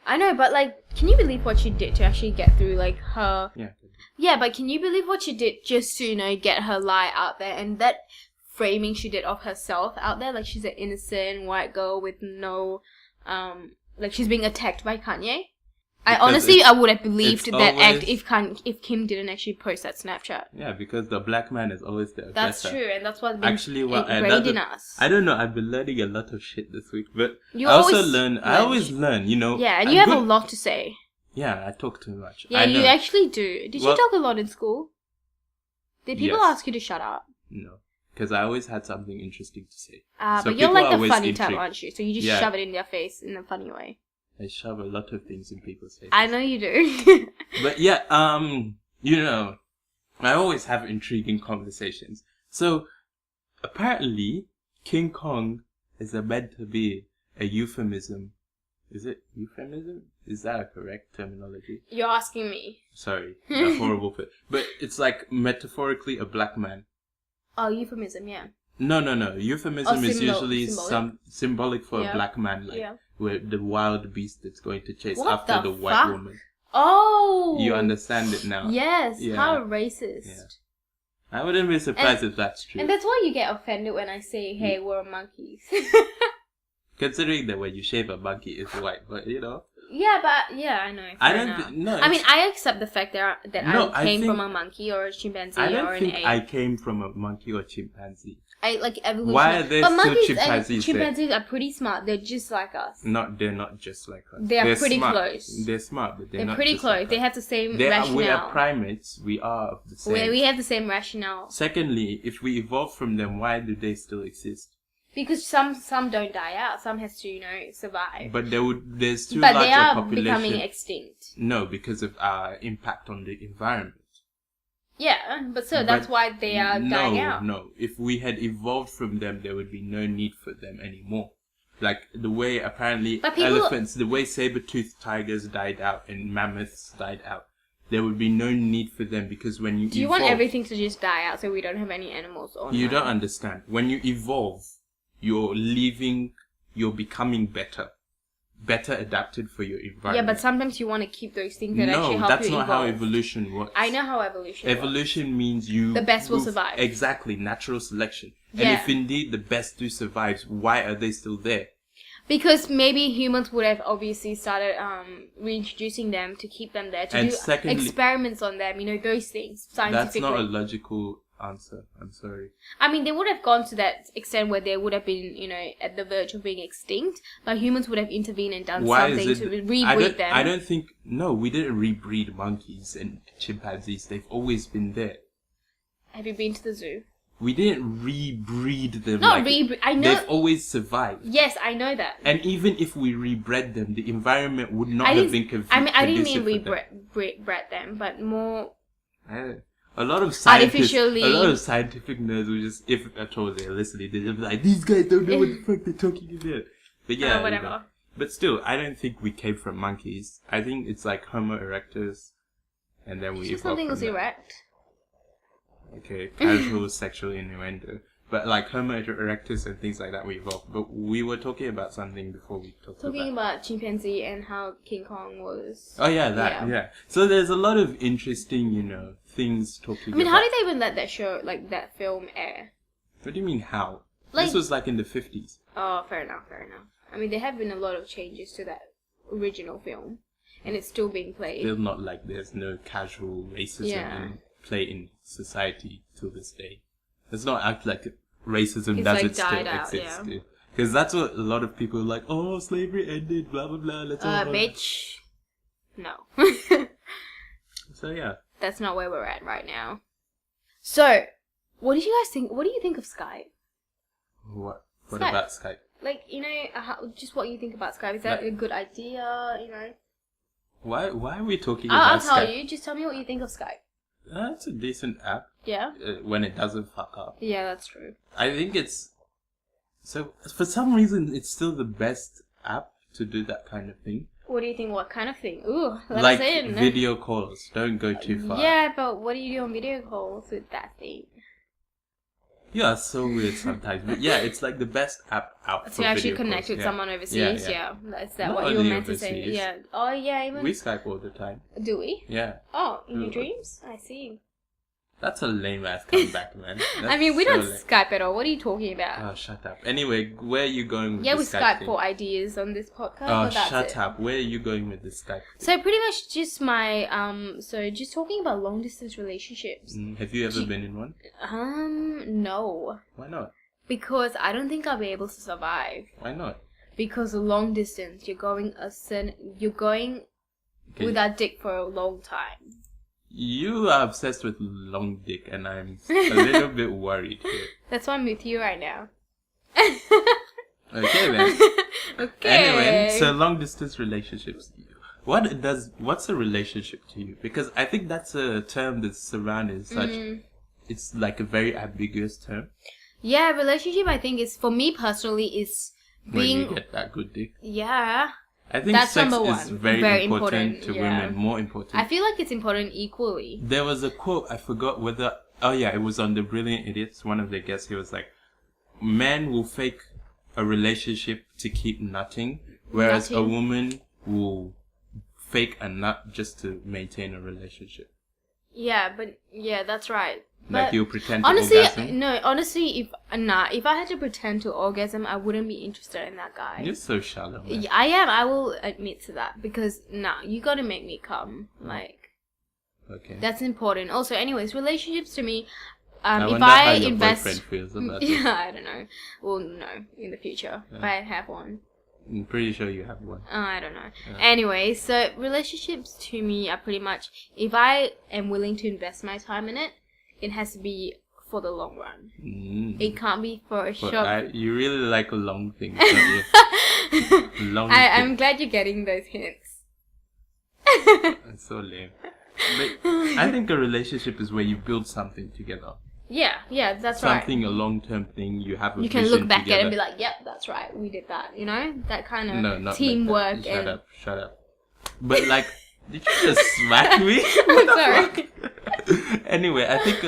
I know, but like, can you believe what she did to actually get through, like, her... Yeah. Yeah, but can you believe what she did just to, get her lie out there? And that framing she did of herself out there, like, she's an innocent white girl with no, like, she's being attacked by Kanye. I would have believed that act if Kim didn't actually post that Snapchat. Yeah, because the black man is always the aggressor. That's true, and that's what's been ingrained in us. I don't know, I've been learning a lot of shit this week, but I always learn, Yeah, and you have a lot to say. Yeah, I talk too much. Yeah, you actually do. Did you talk a lot in school? Did people ask you to shut up? No, because I always had something interesting to say. But you're like the funny type, aren't you? So you just shove it in their face in a funny way. I shove a lot of things in people's faces. I know you do. But yeah, I always have intriguing conversations. So, apparently, King Kong is meant to be a euphemism. Is it euphemism? Is that a correct terminology? You're asking me. Sorry, that's horrible. But it's like metaphorically a black man. Oh, euphemism, yeah. No. Euphemism is usually symbolic for a black man, where the wild beast that's going to chase after the white woman. Oh! You understand it now. Yes, how racist. Yeah. I wouldn't be surprised if that's true. And that's why you get offended when I say, hey, we're monkeys. Considering that when you shave a monkey, it's white, but Yeah, but I know. I mean, I accept the fact that I came from a monkey or a chimpanzee or an ape. I don't think I came from a monkey or chimpanzee. I like evolution. Why are there still monkeys chimpanzees? And chimpanzees are pretty smart. They're just like us. They're not just like us. They're pretty smart. Close. They're smart, but they're not pretty just close. Like they have the same rationale. We are primates. We are of the same. We have the same rationale. Secondly, if we evolved from them, why do they still exist? Because some don't die out. Some has to survive. But there's too large a population. But they are becoming extinct. No, because of our impact on the environment. Yeah, but that's why they are dying out. No, if we had evolved from them, there would be no need for them anymore. Like the way apparently elephants, the way saber-toothed tigers died out and mammoths died out, there would be no need for them because when you Do you want everything to just die out so we don't have any animals on? You don't understand. When you evolve, you're becoming better adapted for your environment. Yeah, but sometimes you want to keep those things that actually help you evolve. No, that's not how evolution works. I know how evolution works. Evolution means the best will survive. Exactly, natural selection. Yeah. And if indeed the best do survive, why are they still there? Because maybe humans would have obviously started reintroducing them to keep them there, to do experiments on them, those things, scientifically. That's not a logical answer. I'm sorry. I mean, they would have gone to that extent where they would have been, at the verge of being extinct, but humans would have intervened and done something to rebreed them. I don't think... No, we didn't rebreed monkeys and chimpanzees. They've always been there. Have you been to the zoo? We didn't rebreed them. I know. They've always survived. Yes, I know that. And even if we rebred them, the environment would not have been conducive. I didn't mean rebred them, but more... A lot of scientific nerds will just, if at all they're listening, they'll be like, these guys don't know what the fuck they're talking about. But yeah, whatever. But still, I don't think we came from monkeys. I think it's like Homo erectus, and then we evolved. Something was erect. Okay, casual sexual innuendo. But like Homo erectus and things like that, we evolved. But we were talking about something before we talking about chimpanzee and how King Kong was. Oh yeah, yeah. So there's a lot of interesting, things talking about. I mean, how did they even let that show, that film air? What do you mean, how? This was in the 50s. Oh, fair enough. I mean, there have been a lot of changes to that original film, and it's still being played. Still not there's no casual racism in play in society till this day. Let's not act like racism doesn't still exist. Yeah. Because that's what a lot of people are like, oh, slavery ended, blah, blah, blah. Let's all... Bitch. No. So, yeah. That's not where we're at right now. So, what did you guys think? What do you think of Skype? What Skype. About Skype? Like, you know, just what you think about Skype. Is that a good idea, you know? Why are we talking about Skype? I'll tell you. Just tell me what you think of Skype. It's a decent app. Yeah? When it doesn't fuck up. Yeah, that's true. I think it's... So, for some reason, it's still the best app to do that kind of thing. What do you think? What kind of thing? Ooh, let like us in. video calls. Don't go too far. Yeah, but what do you do on video calls with that thing? Yeah, it's so weird sometimes. But yeah, it's like the best app out for to actually video connect calls. with someone overseas. Yeah. Is that Not what you were only meant to say? overseas. Yeah. Oh, yeah. Even We Skype all the time. do we? Yeah. Oh, in your dreams? I see. That's a lame ass comeback, man. I mean, we so don't Skype at all. What are you talking about? Oh, shut up. Anyway, where are you going with yeah, this we Skype Skype thing? for ideas on this podcast. Oh, but that's shut it. up. Where are you going with this Skype thing? So pretty much just my so just talking about long distance relationships. Have you ever been in one? No. Why not? Because I don't think I'll be able to survive. Why not? Because long distance, you're going without dick for a long time. You are obsessed with long dick, and I'm a little bit worried here. That's why I'm with you right now. Okay then. Okay. Anyway, so long distance relationships. What's a relationship to you? Because I think that's a term that's surrounded such. It's like a very ambiguous term. Yeah, relationship. I think is for me personally is being. When you get that good dick. Yeah. I think That's sex number is one. very important to women, more important. I feel like it's important equally. There was a quote, I forgot whether... Oh yeah, it was on The Brilliant Idiots. One of the guests, he was like, men will fake a relationship to keep nutting, whereas a woman will fake a nut just to maintain a relationship. Yeah, but yeah, that's right. Like but you'll pretend to orgasm? Honestly, if I had to pretend to orgasm, I wouldn't be interested in that guy. You're so shallow, man. Yeah, I am. I will admit to that because you gotta make me come. Like, okay, that's important. Also, anyways, relationships to me. I if wonder I how your invest, boyfriend feels about this. yeah, I don't know. Well, no, in the future, if I have one. I'm pretty sure you have one. I don't know. Yeah. Anyway, so relationships to me are pretty much if I am willing to invest my time in it, it has to be for the long run. It can't be for a short. You really like long things, don't you? Long. I'm glad you're getting those hints. That's so lame. But I think a relationship is where you build something together. Yeah, that's something right. a long-term thing. You have a you can vision look back together. at it and be like, yep, that's right, we did that. You know, that kind of No, not teamwork. Like that. Shut up. But like, did you just smack me? I'm sorry. Anyway, I think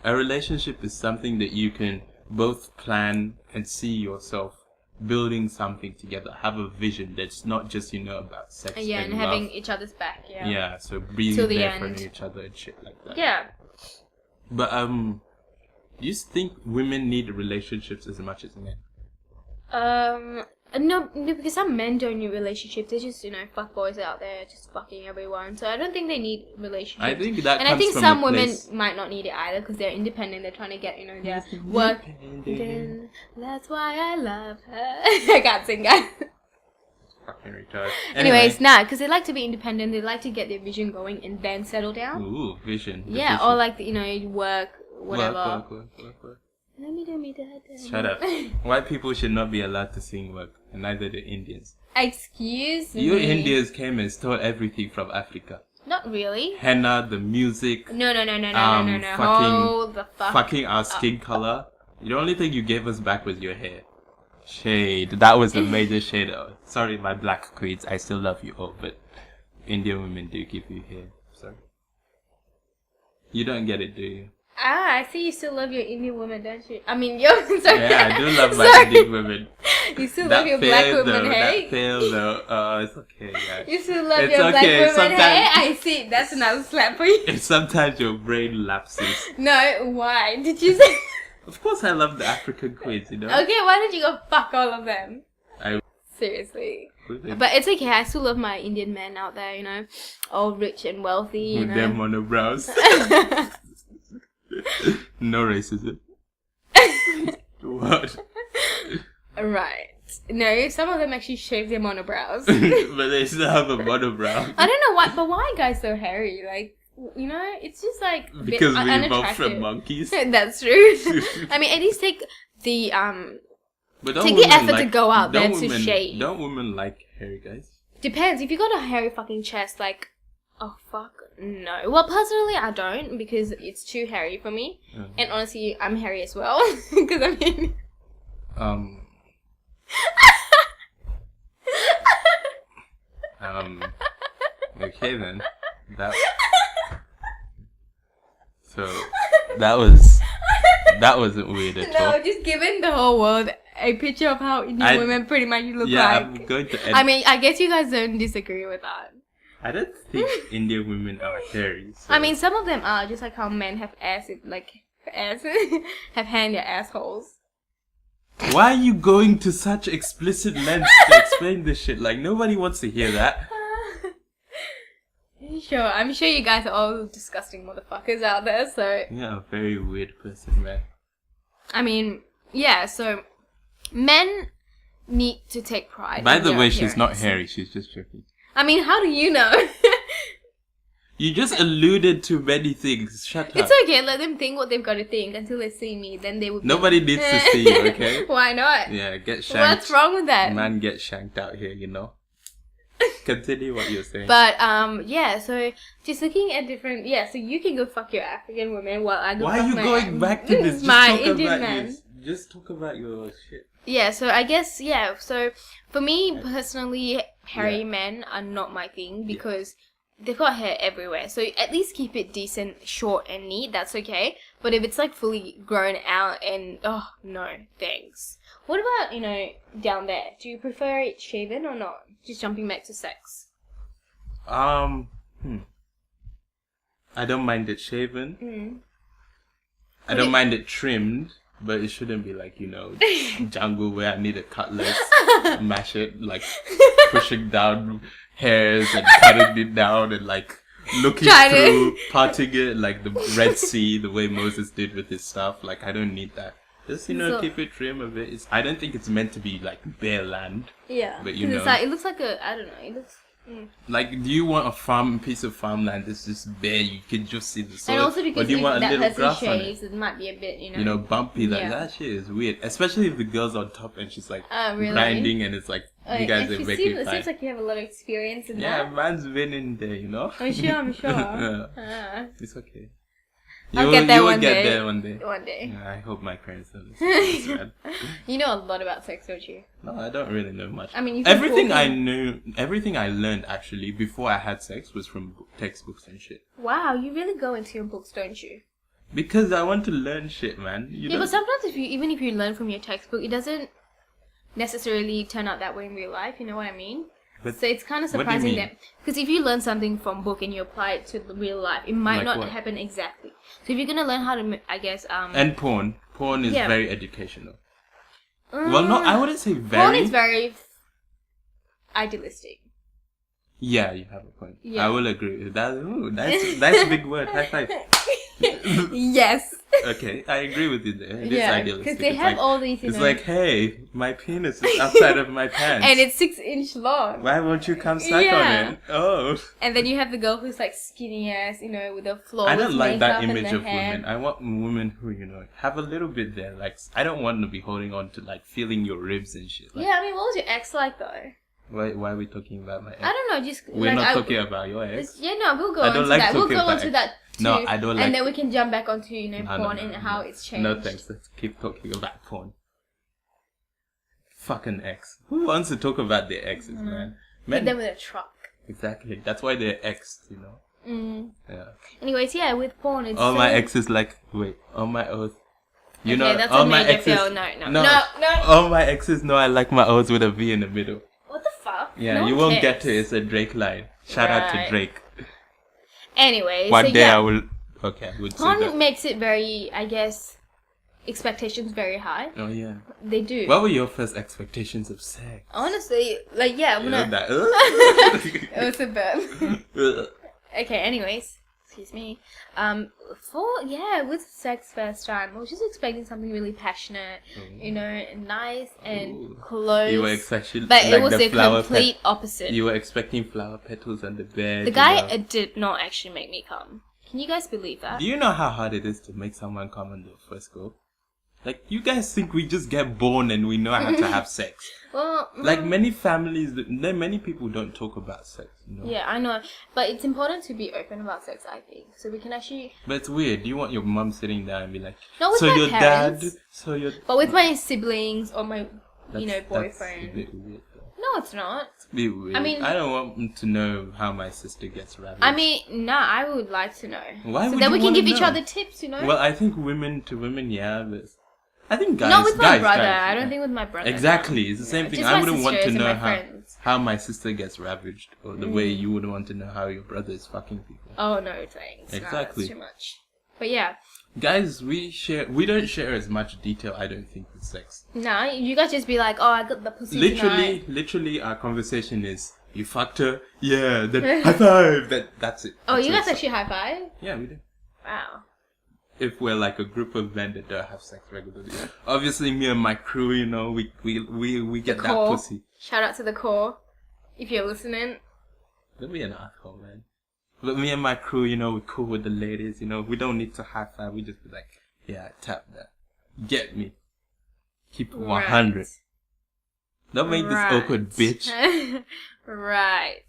a relationship is something that you can both plan and see yourself building something together. Have a vision that's not just about sex. Yeah, and love. having each other's back. Yeah. Yeah, so being Till the there end. for each other and shit like that. Yeah. But do you think women need relationships as much as men? No, because some men don't need relationships. They're just, fuck boys out there just fucking everyone. So I don't think they need relationships. I think that and comes I think from some a women place... might not need it either because they're independent. They're trying to get, their work. Then that's why I love her. I can't sing, guys. Fucking retarded. Anyways, because they like to be independent. They like to get their vision going and then settle down. Ooh, vision. Yeah, vision. or like, work, whatever. Work. Let me do me that. Shut up. White people should not be allowed to sing work, and neither the Indians. Excuse me. You Indians came and stole everything from Africa. Not really. Henna, the music. No. Fucking, Hold the fuck. Fucking our skin color. The only thing you gave us back was your hair. Shade. That was a major shade. Sorry, my black queens. I still love you all, but Indian women do give you hair. Sorry. You don't get it, do you? I see you still love your Indian women, don't you? I mean, sorry. Yeah, I do love my Indian women. You still love your black women, hey? That failed though. It's okay, guys. You still love It's your okay, black women, hey? sometimes- I see. That's another slap for you. Sometimes your brain lapses. No, why? Did you say... Of course I love the African queens, Okay, why don't you go fuck all of them? I Seriously. with But it's okay. I still love my Indian men out there, all rich and wealthy, them monobrows. No racism. What? Right. No, some of them actually shave their monobrows. But they still have a monobrow. I don't know why, but why are guys so hairy? Like, you know, it's just like a Because bit we evolved unattractive. from monkeys. That's true. I mean, at least take the But don't take the women effort to like- go out there don't to women- shave. Don't women like hairy guys? Depends. If you got a hairy fucking chest, like, oh fuck, no. Well, personally, I don't because it's too hairy for me. And honestly, I'm hairy as well. Because I mean, Okay then. That wasn't weird at all. no, just giving the whole world a picture of how Indian women pretty much look Yeah, like. I'm going to. I mean, I guess you guys don't disagree with that. I don't think Indian women are hairy. So. I mean, some of them are just like how men have ass, have hair in their assholes. Why are you going to such explicit lengths to explain this shit? Like nobody wants to hear that. Sure, I'm sure you guys are all disgusting motherfuckers out there. So Yeah, a very weird person, man. I mean, yeah. So men need to take pride. By in the their way, she's not appearance. hairy. She's just joking. I mean, how do you know? You just alluded to many things. Shut up. It's okay. Let them think what they've got to think until they see me. Then they will. Nobody needs to see you, okay? Why not? Yeah, get shanked. What's wrong with that? Man, get shanked out here, you know. Continue what you're saying. But yeah. So just looking at different. Yeah. So you can go fuck your African women while I go. Why fuck are you my, going back to this? Just my talk Indian about man. this. Just talk about your shit. Yeah, so I guess, yeah, so for me personally, hairy Yeah. men are not my thing because they've got hair everywhere. So at least keep it decent, short and neat, that's okay. But if it's like fully grown out and, oh, no, thanks. What about, you know, down there? Do you prefer it shaven or not? Just jumping back to sex. I don't mind it shaven. I don't mind it trimmed. But it shouldn't be like, you know, jungle where I need a cutlass, mash it, like pushing down hairs and cutting it down and like looking through, parting it like the Red Sea, the way Moses did with his stuff. Like, I don't need that. Just, you know, So- keep it trim a bit. I don't think it's meant to be like bare land. Yeah. But you 'Cause know. it's like, it looks like a, I don't know, it looks... Like, do you want a piece of farmland that's just bare? You can just see the soil. And also or because do you if want a that little person grass on it? shaves, it might be a bit, You know, bumpy. Like Yeah. that shit is weird. Especially if the girl's on top and she's like really? grinding and it's like you guys and are you making it fine. seems like you have a lot of experience in Yeah, that. man's been in there, you know. I'm sure. Yeah. It's okay. I'll get there you will one get day. there one day. One day. Yeah, I hope my parents don't listen to this, man. You know a lot about sex, don't you? No, I don't really know much. I mean, you can everything talk I in- knew, everything I learned actually before I had sex was from textbooks and shit. Wow, you really go into your books, don't you? Because I want to learn shit, man. You Yeah, know? but sometimes even if you learn from your textbook, it doesn't necessarily turn out that way in real life. You know what I mean? But So it's kind of what do you surprising mean? that because if you learn something from book and you apply it to the real life, it might Like not what? happen exactly. So if you're gonna learn how to, I guess, And porn is Yeah. very educational. Well, no, I wouldn't say very. Porn is very idealistic. Yeah, you have a point. Yeah. I will agree with that. Ooh, that's a big word. High five. Yes. Okay, I agree with you there. It is Yeah, idealistic. because they It's have like, all these. You It's know, like, hey, my penis is outside of my pants. and it's 6-inch long. Why won't you come suck Yeah. on it? Oh. And then you have the girl who's like skinny ass, you know, with a flawless I don't like that makeup and image the of hair. women. I want women who, you know, have a little bit there. Like, I don't want to be holding on to, like, feeling your ribs and shit. Like, Yeah, I mean, what was your ex like though? why are we talking about my ex? I don't know, just We're like, not talking about your ex. Yeah, no, we'll go I on don't to like that. We'll talking go about on to ex. that too. No, I don't like- And then we can jump back onto, you know, No, porn no, and no, how no. it's changed. No thanks. Let's keep talking about porn. Fucking ex. Who wants to talk about their exes, man? Hit them with a truck. Exactly. That's why they're ex, you know. Yeah. Anyways, yeah, with porn, it's All so... my exes like wait. On my oath. You Okay, know, that's all a my major exes. fail. No. All my exes know I like my oaths with a V in the middle. What the fuck? Yeah, No you one won't cares. get it. It's a Drake line. Shout out to Right. Drake. Anyways, One so day yeah, I will. Okay, I would say porn that. makes it very, I guess, expectations very high. Oh yeah. They do. What were your first expectations of sex? Honestly, like, yeah, I'm You know gonna... that. It was a burp. Okay, anyways. excuse me. With sex first time, I was just expecting something really passionate, you know, nice and close. You were expecting, but like, it was the the flower complete opposite. You were expecting flower petals on the bed. The guy did not actually make me come. Can you guys believe that? Do you know how hard it is to make someone come on the first go? Like, you guys think we just get born and we know how to have sex. Well, like, many families, many people don't talk about sex, you know? Yeah, I know. But it's important to be open about sex, I think. So we can actually... But it's weird. Do you want your mom sitting down and be like, not with so my your parents, dad, but with my siblings or my, boyfriend. That's a bit weird, though. No, it's not. It's a bit weird. I mean... I don't want them to know how my sister gets ravaged. I mean, I would like to know. Why so would then you we can give wanna each know? other tips, you know? Well, I think women to women, yeah, but... I think guys... Not with my brother. Guys, I don't think with my brother. Exactly. No. It's the same thing. Just I my wouldn't want to sisters and know my friends. how my sister gets ravaged. Or the way you wouldn't want to know how your brother is fucking people. Oh, no, thanks. Exactly. No, that's too much. But yeah. Guys, we don't share as much detail, I don't think, with sex. Nah, you guys just be like, oh, I got the pussy tonight. Literally, our conversation is, you fucked her? Yeah, then high five! That's it. Oh, That's you it. guys actually high five? Yeah, we do. Wow. If we're like a group of men that don't have sex regularly. Obviously, me and my crew, you know, we get that pussy. Shout out to the core, if you're listening. Don't be an asshole, man. But me and my crew, you know, we're cool with the ladies, you know. We don't need to high five. We just be like, yeah, tap that. Get me. Keep it 100. Don't make this awkward, bitch. Right.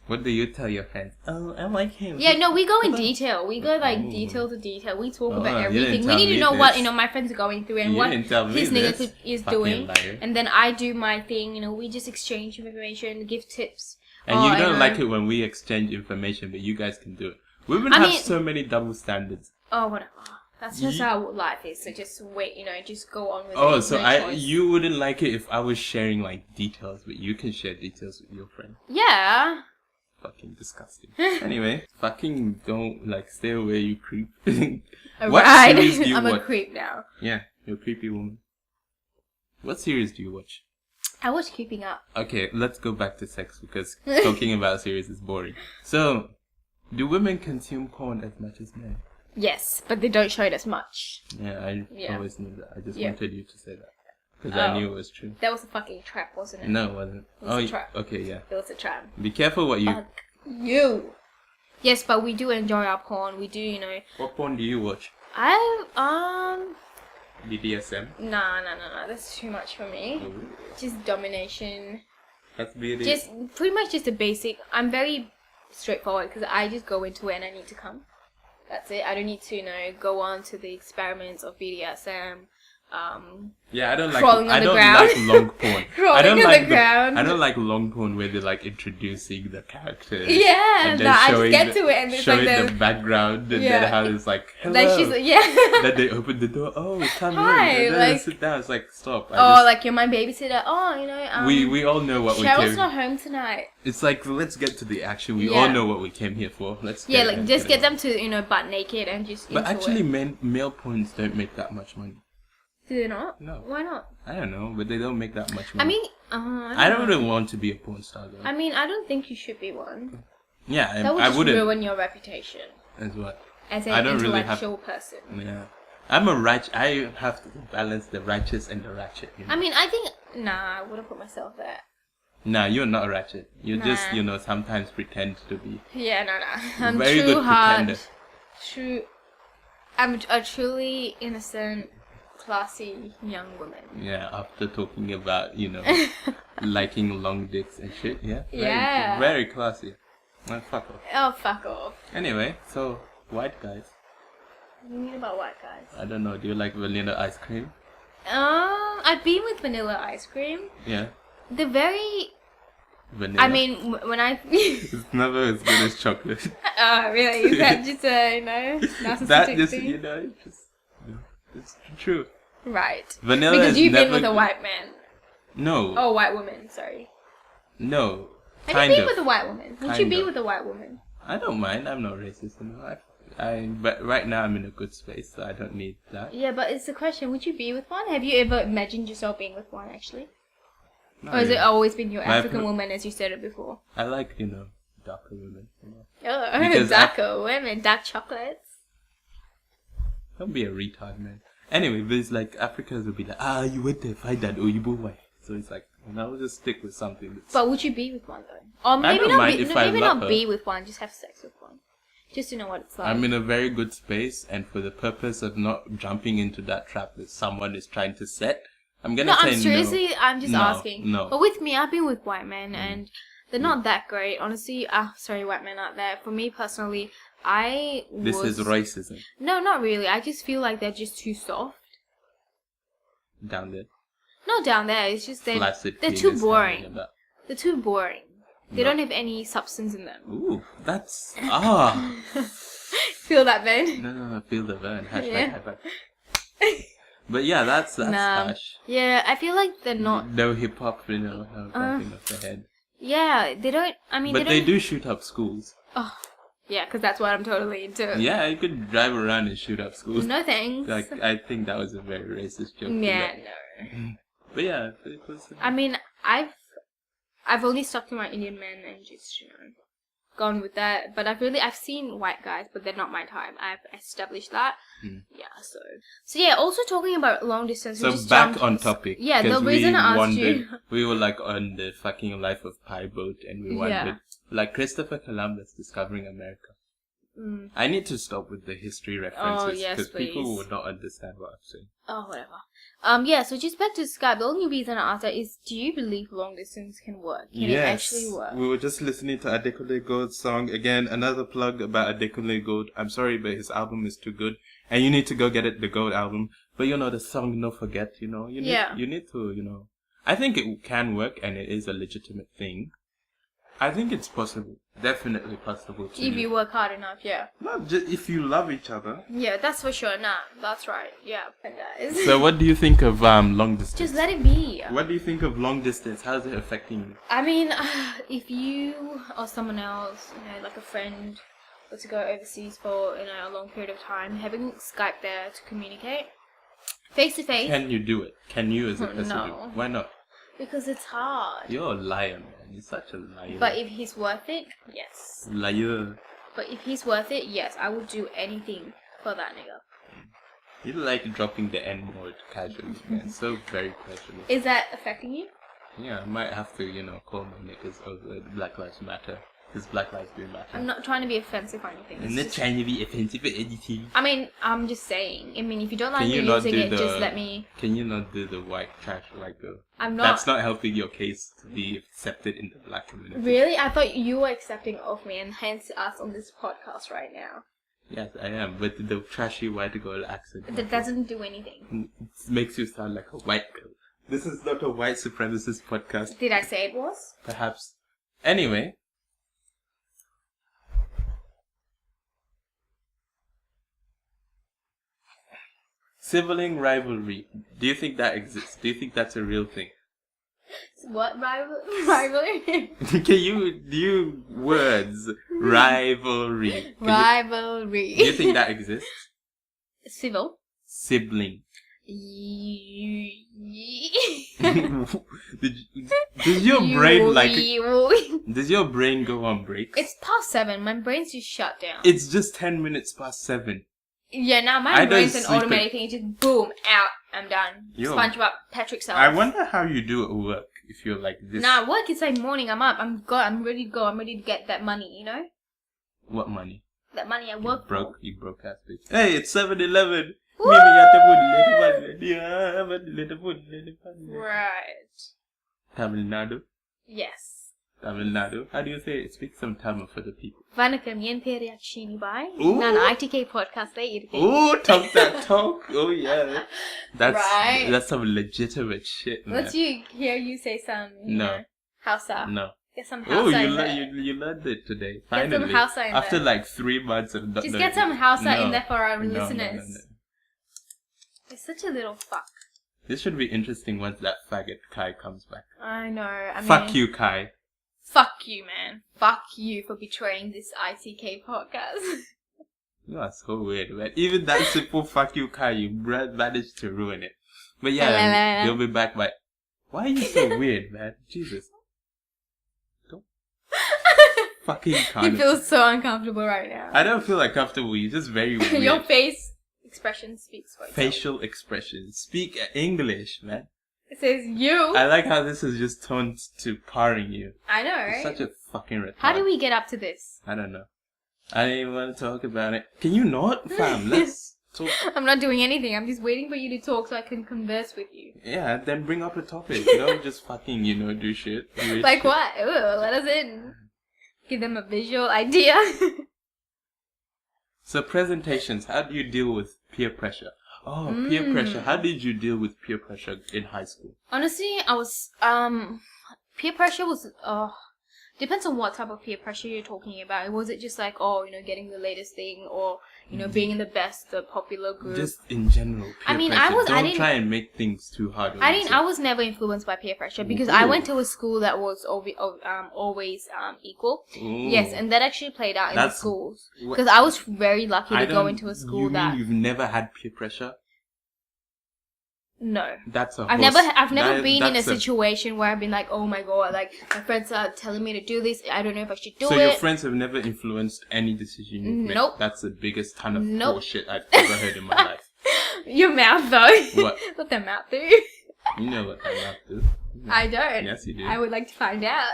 What do you tell your friends? Oh, I like him. Yeah, no, we go in detail. We go like detail to detail. We talk about everything. We need to know what my friends are going through and what his nigga is doing. And then I do my thing. You know, we just exchange information, give tips. And you don't like it when we exchange information, but you guys can do it. Women have so many double standards. Oh, whatever. That's just how life is. So just wait, you know, just go on with it. Oh, so you wouldn't like it if I was sharing like details, but you can share details with your friend. Yeah. Fucking disgusting. Anyway, fucking don't like stay away, you creep. What series do you watch? I'm a creep now. Yeah, you're a creepy woman. What series do you watch? I watch Keeping Up. Okay, let's go back to sex because talking about series is boring. So, do women consume porn as much as men? Yes, but they don't show it as much. Yeah, I always knew that. I just wanted you to say that. Because I knew it was true. That was a fucking trap, wasn't it? No, it wasn't. It was a trap. Okay, yeah. It was a trap. Be careful what you... Fuck you. Yes, but we do enjoy our porn. We do, you know... What porn do you watch? BDSM? Nah. That's too much for me. Ooh. Just domination. That's BDSM? Just, pretty much just a basic... I'm very straightforward because I just go into it and I need to come. That's it. I don't need to, you know, go on to the experiments of BDSM. Yeah, I don't like long porn. I don't like long porn where they're like introducing the characters. Yeah, and then I just get to it and it's showing like the background and then how it's like hello. Then she's like, Then they open the door. Oh, come Hi, in. And like, then sit down. It's like stop. Like you're my babysitter. Oh, you know. We all know what Cheryl's not home tonight. It's like let's get to the action. We all know what we came here for. Let's just get them to, you know, butt naked and just. But actually, male porns don't make that much money. Do they not? No. Why not? I don't know, but they don't make that much money. I mean, I don't really want to be a porn star though. I mean, I don't think you should be one. Yeah, that would I just wouldn't. ruin your reputation. As what? As an intellectual person. Yeah. I have to balance the righteous and the ratchet. You know? I mean, I think... Nah, I wouldn't put myself there. Nah, you're not ratchet. You just, you know, sometimes pretend to be. Yeah, no. I'm very too good hard. pretender. I'm a truly innocent, classy young woman. Yeah, after talking about, you know, liking long dicks and shit, yeah? Yeah. Very classy. Oh, fuck off. Oh, fuck off. Anyway, so, white guys. What do you mean about white guys? I don't know, do you like vanilla ice cream? I've been with vanilla ice cream. Yeah. They're very... Vanilla? I mean, when I... It's never as good as chocolate. Oh, really? Is that just a, you know, narcissistic thing? You know, it's true. Right. Vanilla because you've been with good. a white man. No. Oh, white woman, sorry. No. Have you been with a white woman? Would you be with a white woman? I don't mind. I'm not racist. You know? But right now I'm in a good space, so I don't need that. Yeah, but it's the question, would you be with one? Have you ever imagined yourself being with one, actually? Not or has really. it always been your African woman, as you said it before? I like, you know, darker women. You know? Oh, Because darker women, dark chocolates. Don't be a retard, man. Anyway, but it's like Africans will be like, you went there, find that Oyibo wife. So it's like, I'll just stick with something that's... But would you be with one though? Or maybe don't not mind be, if I maybe love not her. be with one, just have sex with one. Just to know what it's like. I'm in a very good space, and for the purpose of not jumping into that trap that someone is trying to set, I'm gonna say I'm seriously, I'm just asking. No. But with me, I've been with white men, and they're not that great. Honestly, sorry, white men out there. For me personally, This is racism. No, not really. I just feel like they're just too soft. Down there. Not down there. It's just they're Flaccid too penis boring. hanging about. They're too boring. They No. don't have any substance in them. Ooh, that's... Feel that, man? No, feel the burn. Hashtag Yeah. high five. But yeah, that's harsh. Yeah, I feel like they're not. No hip hop, no bumping of the head. Yeah, they don't. I mean, But they do shoot up schools. Oh, yeah, because that's what I'm totally into. Yeah, you could drive around and shoot up schools. No thanks. Like, I think that was a very racist joke. Yeah, no. But yeah, it was... I mean, I've only stuck to my Indian men and just, gone with that. But I've seen white guys, but they're not my type. I've established that. Yeah, so yeah, also talking about long distance. So we just back jumped- on topic. Yeah, the 'cause reason we I asked wondered, you. we were like on the fucking Life of Pi boat, and we wondered, like Christopher Columbus discovering America. I need to stop with the history references yes, because people please. will not understand what I'm saying. Oh, whatever. Yeah, so just back to Skype. The only reason I asked that is, do you believe long distance can work? Can it actually work? We were just listening to Adekunle Gold's song. Again, another plug about Adekunle Gold. I'm sorry, but his album is too good. And you need to go get it, the Gold album. But the song No Forget, you need to, I think it can work and it is a legitimate thing. I think it's possible. Definitely possible to... If you work hard enough, yeah. Not just if you love each other. Yeah, that's for sure. Nah, that's right. Yeah, guys. So what do you think of long distance? Just let it be. What do you think of long distance? How's it affecting you? I mean, if you or someone else, like a friend, were to go overseas for, a long period of time, having Skype there to communicate, face to face. Can you do it? Can you as a person do it? No. Why not? Because it's hard. You're a liar, man. You're such a liar. But if he's worth it, yes. Liar. But if he's worth it, yes, I would do anything for that nigga. You like dropping the N-word casually, man. So very casually. Is that affecting you? Yeah, I might have to, call my niggas over Black Lives Matter. Because Black Lives do matter. I'm not trying to be offensive or anything. I'm not trying to be offensive or anything. I mean, I'm just saying. I mean, if you don't like Can me you not using do it, the- just let me. Can you not do the white trash like I'm not. That's not helping your case to be accepted in the black community. Really? I thought you were accepting of me and hence us on this podcast right now. Yes, I am. But the trashy white girl accent. That doesn't do anything. It makes you sound like a white girl. This is not a white supremacist podcast. Did I say it was? Perhaps. Anyway. Sibling rivalry. Do you think that exists? Do you think that's a real thing? What rivalry? Do you words rivalry? Rivalry. Do you think that exists? Civil. Sibling. Does your brain go on break? It's past 7. My brain's just shut down. It's just 10 minutes past 7. Yeah, now I my don't brain's an sleep automatic thing. It's just boom, out. I'm done. Yo. SpongeBob, Patrick Self. I wonder how you do at work if you're like this. Nah, work is like morning. I'm up. I'm ready to go. I'm ready to get that money. What money? That money I work for. You broke ass bitch. Hey, it's 7-Eleven. Woo! Right. Tamil Nadu. Yes. Tamil Nadu. How do you say it? Speak some Tamil for the people. Vanakkam, yen peru Akshini Bai. Ooh. Nan ITK podcast le irukku. Oh, talk that talk. Oh yeah. Right. That's some legitimate shit, man. Let's hear you say some, No. Hausa. No. Get some Oh, Hausa in there. you learned it today. Get some Finally. Hausa in After there. like 3 months of Just get some Hausa in there for our listeners. No. You're such a little fuck. This should be interesting once that faggot Kai comes back. I know. I mean, Fuck you, Kai. Fuck you, man. Fuck you for betraying this ITK podcast. You are so weird, man. Even that simple fuck you, Kai, you managed to ruin it. But yeah, you'll be back by... Why are you so weird, man? Jesus. fucking You can't. feel so uncomfortable right now. I don't feel uncomfortable. You're just very weird. Your face expression speaks for itself. Facial expressions. Speak English, man. It says you. I like how this is just turned to parring you. I know, You're right? such a fucking retard. How do we get up to this? I don't know. I didn't even want to talk about it. Can you not, fam? Let's talk. I'm not doing anything. I'm just waiting for you to talk so I can converse with you. Yeah, then bring up a topic. Don't just fucking, do shit. Like shit. What? Ooh, let us in. Give them a visual idea. So presentations, how do you deal with peer pressure? Oh, peer pressure. How did you deal with peer pressure in high school? Honestly, I was, peer pressure was, depends on what type of peer pressure you're talking about. Was it just like, getting the latest thing, or, being in the popular group? Just in general, peer pressure. Don't try and make things too hard. I was never influenced by peer pressure because I went to a school that was always equal. Ooh. Yes, and that actually played out in the schools. Because I was very lucky to go into a school that... You've never had peer pressure? No. That's a I've never been in a situation where I've been like, oh my god, like my friends are telling me to do this. I don't know if I should do it. So your friends have never influenced any decision you've made? Nope. That's the biggest ton of bullshit I've ever heard in my life. Your mouth though. What? What their mouth do? You know what their mouth do. I don't. Yes, you do. I would like to find out.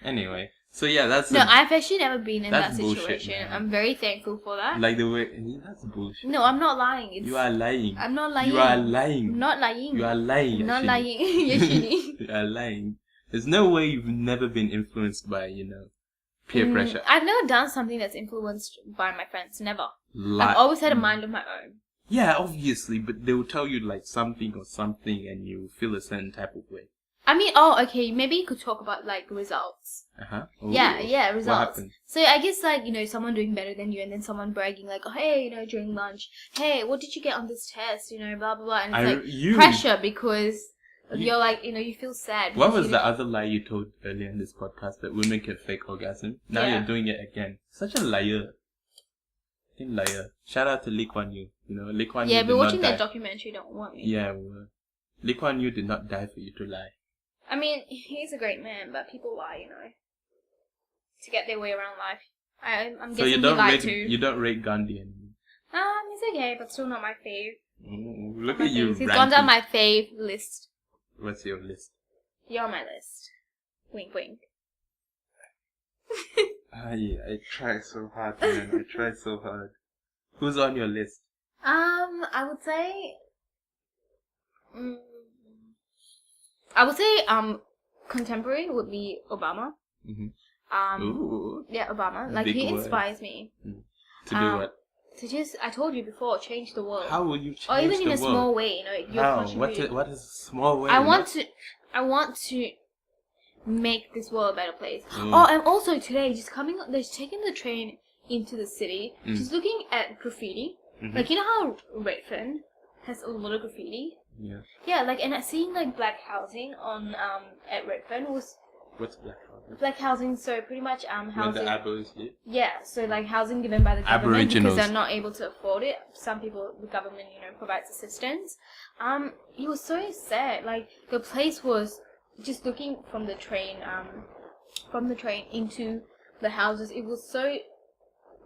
Anyway. So yeah, I've actually never been in that situation. Bullshit, I'm very thankful for that. Like the way that's bullshit. No, I'm not lying. You are lying. I'm not lying. You are lying. I'm not lying. You are lying. I'm not lying. Yashini. You are lying. There's no way you've never been influenced by, peer pressure. I've never done something that's influenced by my friends. Never. I've always had a mind of my own. Yeah, obviously, but they will tell you like something or something and you feel a certain type of way. I mean, okay, maybe you could talk about like results. Ooh. Yeah, results. What happened? So I guess like, someone doing better than you and then someone bragging like, oh, hey, during lunch, hey, what did you get on this test? Blah, blah, blah. And it's pressure because you're like, you feel sad. What was the other lie you told earlier in this podcast, that women can fake orgasm? Now you're doing it again. Such a liar. Liar. Shout out to Lee Kuan Yew. Lee Kuan Yew. Yeah, but watching that documentary don't want me. Yeah, well, Lee Kuan Yew did not die for you to lie. I mean, he's a great man, but people lie, to get their way around life. I'm guessing he lied too. You don't rate Gandhi anymore? He's okay, but still not my fave. Look at you. He's gone down my fave list. What's your list? You're on my list. Wink, wink. I tried so hard, man. I tried so hard. Who's on your list? I would say... contemporary would be Obama. Mm-hmm. Ooh. Yeah, Obama. Like, he inspires me. To do what? To just, I told you before, change the world. How will you change the world? Or even in a small way, you're contributing. What is a small way? I want to make this world a better place. Oh, and also today, just taking the train into the city, just looking at graffiti. Like, how Redfern has a lot of graffiti? Yeah. Yeah, like, and seeing like black housing on at Redfern was. What's black housing? Black housing, so pretty much housing. When the Abos live? Yeah, so like housing given by the government Aboriginals. because they're not able to afford it. Some people, the government, provides assistance. It was so sad. Like, the place was just looking from the train into the houses. It was so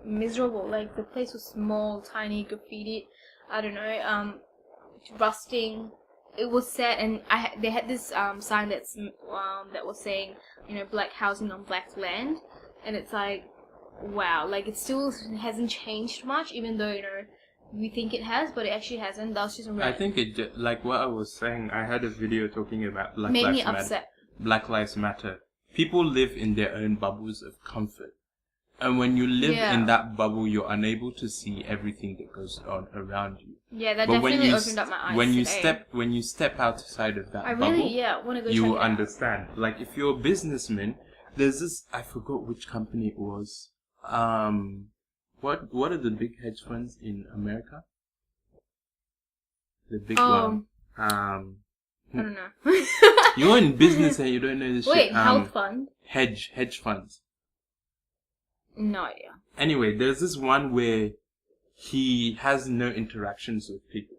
miserable. Like, the place was small, tiny, graffiti. I don't know. Rusting. It was sad, and they had this sign that was saying, black housing on black land, and it's like, wow, like it still hasn't changed much, even though we think it has, but it actually hasn't. That was just I think it like what I was saying. I had a video talking about made me upset. Black Lives Matter. People live in their own bubbles of comfort. And when you live in that bubble, you're unable to see everything that goes on around you. Yeah, that definitely opened up my eyes When you step outside of that bubble, want to go you will understand. Like, if you're a businessman, there's this, I forgot which company it was. What are the big hedge funds in America? The big one. I don't know. You're in business and you don't know this shit. Wait, health fund? Hedge funds. No idea. Anyway, there's this one where he has no interactions with people.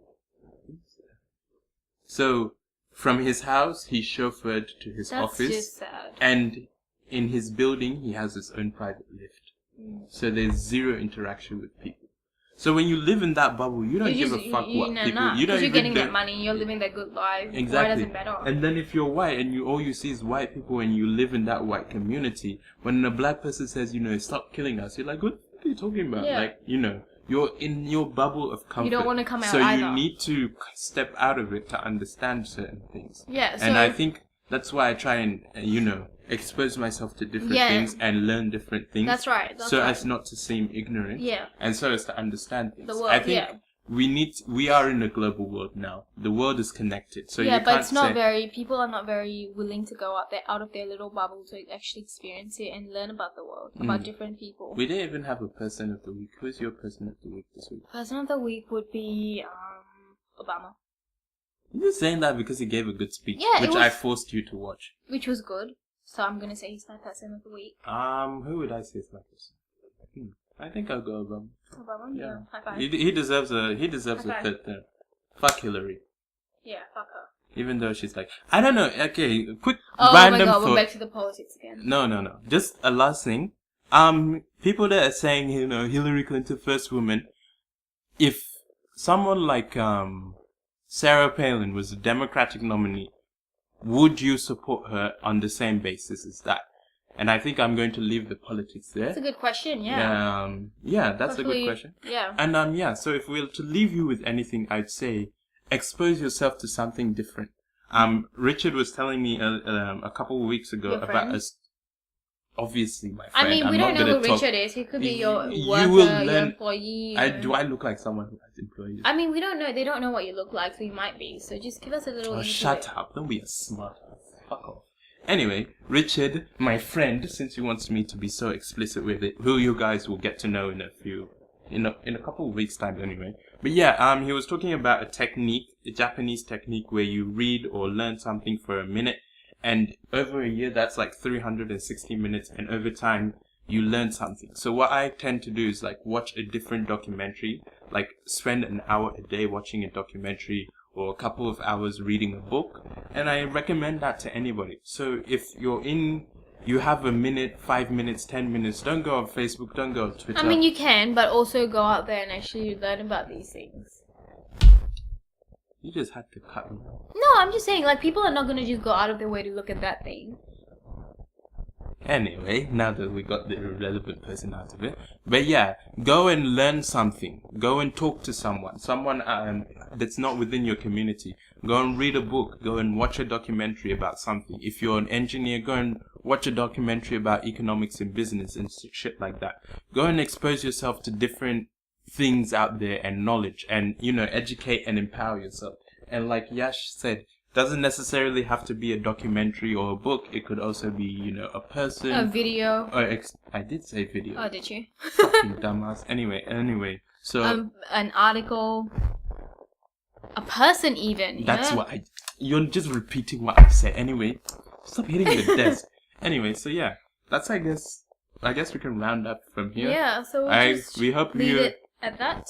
So, from his house, he chauffeured to his office. That's just sad. And in his building, he has his own private lift. So there's zero interaction with people. So when you live in that bubble, you don't give a fuck what people. You don't because you're getting that that money, you're living that good life. Exactly. Why doesn't matter? And then if you're white and all you see is white people and you live in that white community, when a black person says, stop killing us, you're like, what are you talking about? Yeah. Like, you're in your bubble of comfort. You don't want to come out so either. you need to step out of it to understand certain things. Yeah. And I think that's why I try and, expose myself to different things and learn different things. That's right. So as not to seem ignorant. Yeah. And so as to understand things. The world, I think we are in a global world now. The world is connected. So yeah, you but can't it's not say, people are not very willing to go out of their little bubble to actually experience it and learn about the world, about different people. We didn't even have a person of the week. Who's your person of the week this week? Person of the week would be Obama. You're saying that because he gave a good speech, Yeah, which I forced you to watch. Which was good. So I'm gonna say he's my person of the week. Who would I say is my person? I think I'll go Obama. Obama? Yeah. High five. He deserves a third term. Fuck Hillary. Yeah, fuck her. Even though she's like, I don't know. Okay, quick random random thought. thought. We're back to the politics again. No. Just a last thing. People that are saying, Hillary Clinton first woman. If someone like Sarah Palin was a Democratic nominee, would you support her on the same basis as that? And I think I'm going to leave the politics there. That's a good question, yeah. That's a good question. Yeah. And so if we were to leave you with anything, I'd say expose yourself to something different. Richard was telling me a couple of weeks ago about us. Obviously, my friend. I mean, we don't know who Richard is. He could be your worker, your employee. Do I look like someone who has employees? I mean, we don't know. They don't know what you look like, so you might be. So just give us a little. Oh, shut up! Don't be a smart ass. Fuck off. Anyway, Richard, my friend, since he wants me to be so explicit with it, who you guys will get to know in a couple of weeks' time anyway. But yeah, he was talking about a Japanese technique where you read or learn something for a minute, and over a year that's like 360 minutes, and over time you learn something. So what I tend to do is like watch a different documentary, like spend an hour a day watching a documentary, or a couple of hours reading a book, and I recommend that to anybody. So if you have a minute, 5 minutes, 10 minutes, don't go on Facebook, don't go on Twitter. I mean, you can, but also go out there and actually learn about these things. You just had to cut me. No, I'm just saying, like, people are not going to just go out of their way to look at that thing. Anyway, now that we got the irrelevant person out of it. But yeah, go and learn something. Go and talk to someone that's not within your community. Go and read a book. Go and watch a documentary about something. If you're an engineer, go and watch a documentary about economics and business and shit like that. Go and expose yourself to different things out there and knowledge, and educate and empower yourself. And like Yash said, doesn't necessarily have to be a documentary or a book. It could also be, a person. A video. Or I did say video. Oh, did you? Fucking dumbass. Anyway. So an article. A person even. That's what you're just repeating what I said. Anyway, stop hitting the desk. Anyway, so yeah. That's I guess we can round up from here. Yeah, so we hope leave it at that.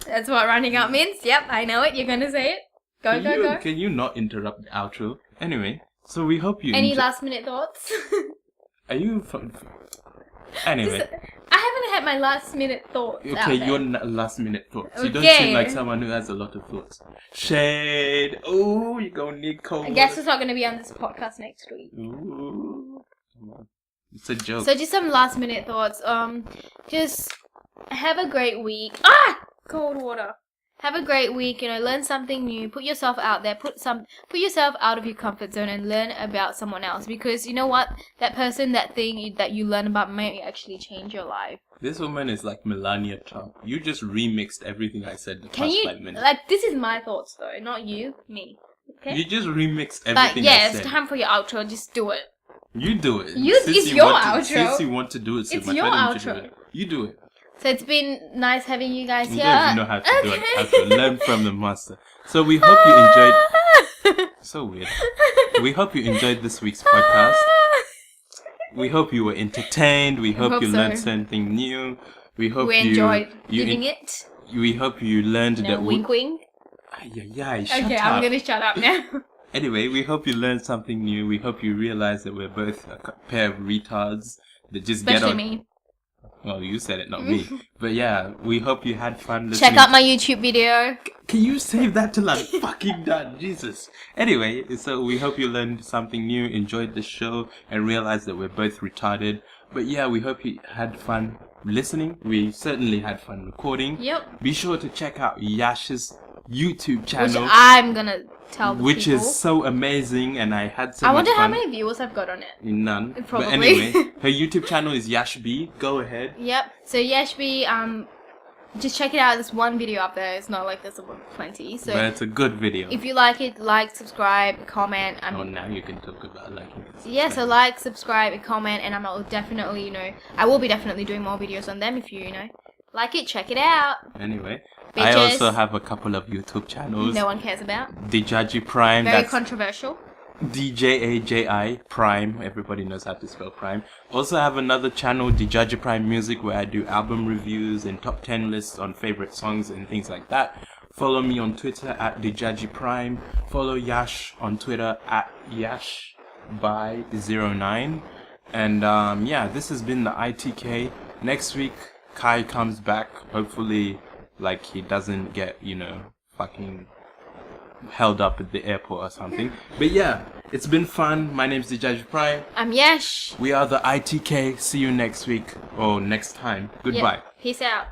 That's what rounding up means. Yep, I know it. You're gonna say it. Go. Can you not interrupt the outro? Anyway, so we hope you. Any last minute thoughts? Are you? Anyway. I haven't had my last minute thoughts. Okay, your last minute thoughts. Okay. You don't seem like someone who has a lot of thoughts. Shade. Oh, you're gonna need cold. I guess it's not gonna be on this podcast next week. Ooh. Come on. It's a joke. So just some last minute thoughts. Just have a great week. Cold water. Have a great week, learn something new, put yourself out there, put yourself out of your comfort zone and learn about someone else, because you know what? That person, that thing that you learn about may actually change your life. This woman is like Melania Trump. You just remixed everything I said the past 5 minutes. Like, this is my thoughts though, not you, me. Okay? You just remixed everything I said. But it's time for your outro, just do it. You do it. It's your outro. Since you want to do it so it's much, your why don't outro. you do it? You do it. So it's been nice having you guys here. You don't even know how to do it. How to learn from the master. So we hope you enjoyed. So weird. We hope you enjoyed this week's podcast. We hope you were entertained. We hope you learned something new. We hope we enjoyed doing it. We hope you learned that. Wink, wink. Shut okay, up. I'm gonna shut up now. Anyway, we hope you learned something new. We hope you realize that we're both a pair of retards that just Especially get on. me. Well, you said it, not me. But yeah, we hope you had fun listening. Check out my YouTube video. Can you save that till I'm fucking done? Jesus. Anyway, so we hope you learned something new, enjoyed the show, and realized that we're both retarded. But yeah, we hope you had fun listening. We certainly had fun recording. Yep. Be sure to check out Yash's YouTube Which channel. I'm gonna tell the Which people. is so amazing, and I had so I much wonder fun. how many viewers I've got on it. None. Probably. But anyway, her YouTube channel is Yash B. Go ahead. Yep. So Yashby, just check it out. There's one video up there. It's not like there's plenty. So But it's a good video. if you like it, like, subscribe, comment. Oh, now you can talk about liking this. Yeah, so like, subscribe, and comment, and I'll definitely, I will be definitely doing more videos on them if you, like it. Check it out. Anyway, Bitches. I also have a couple of YouTube channels. No one cares about. Dijaji Prime. Very That's controversial. DJAJI Prime. Everybody knows how to spell Prime. Also have another channel, Dijaji Prime Music, where I do album reviews and top 10 lists on favorite songs and things like that. Follow me on Twitter at Dijaji Prime. Follow Yash on Twitter at YashBy09. And yeah, this has been the ITK. Next week, Kai comes back. Hopefully, like, he doesn't get, fucking held up at the airport or something. But yeah, it's been fun. My name's Dijaji Prime. I'm Yash. We are the ITK. See you next week or next time. Goodbye. Yep. Peace out.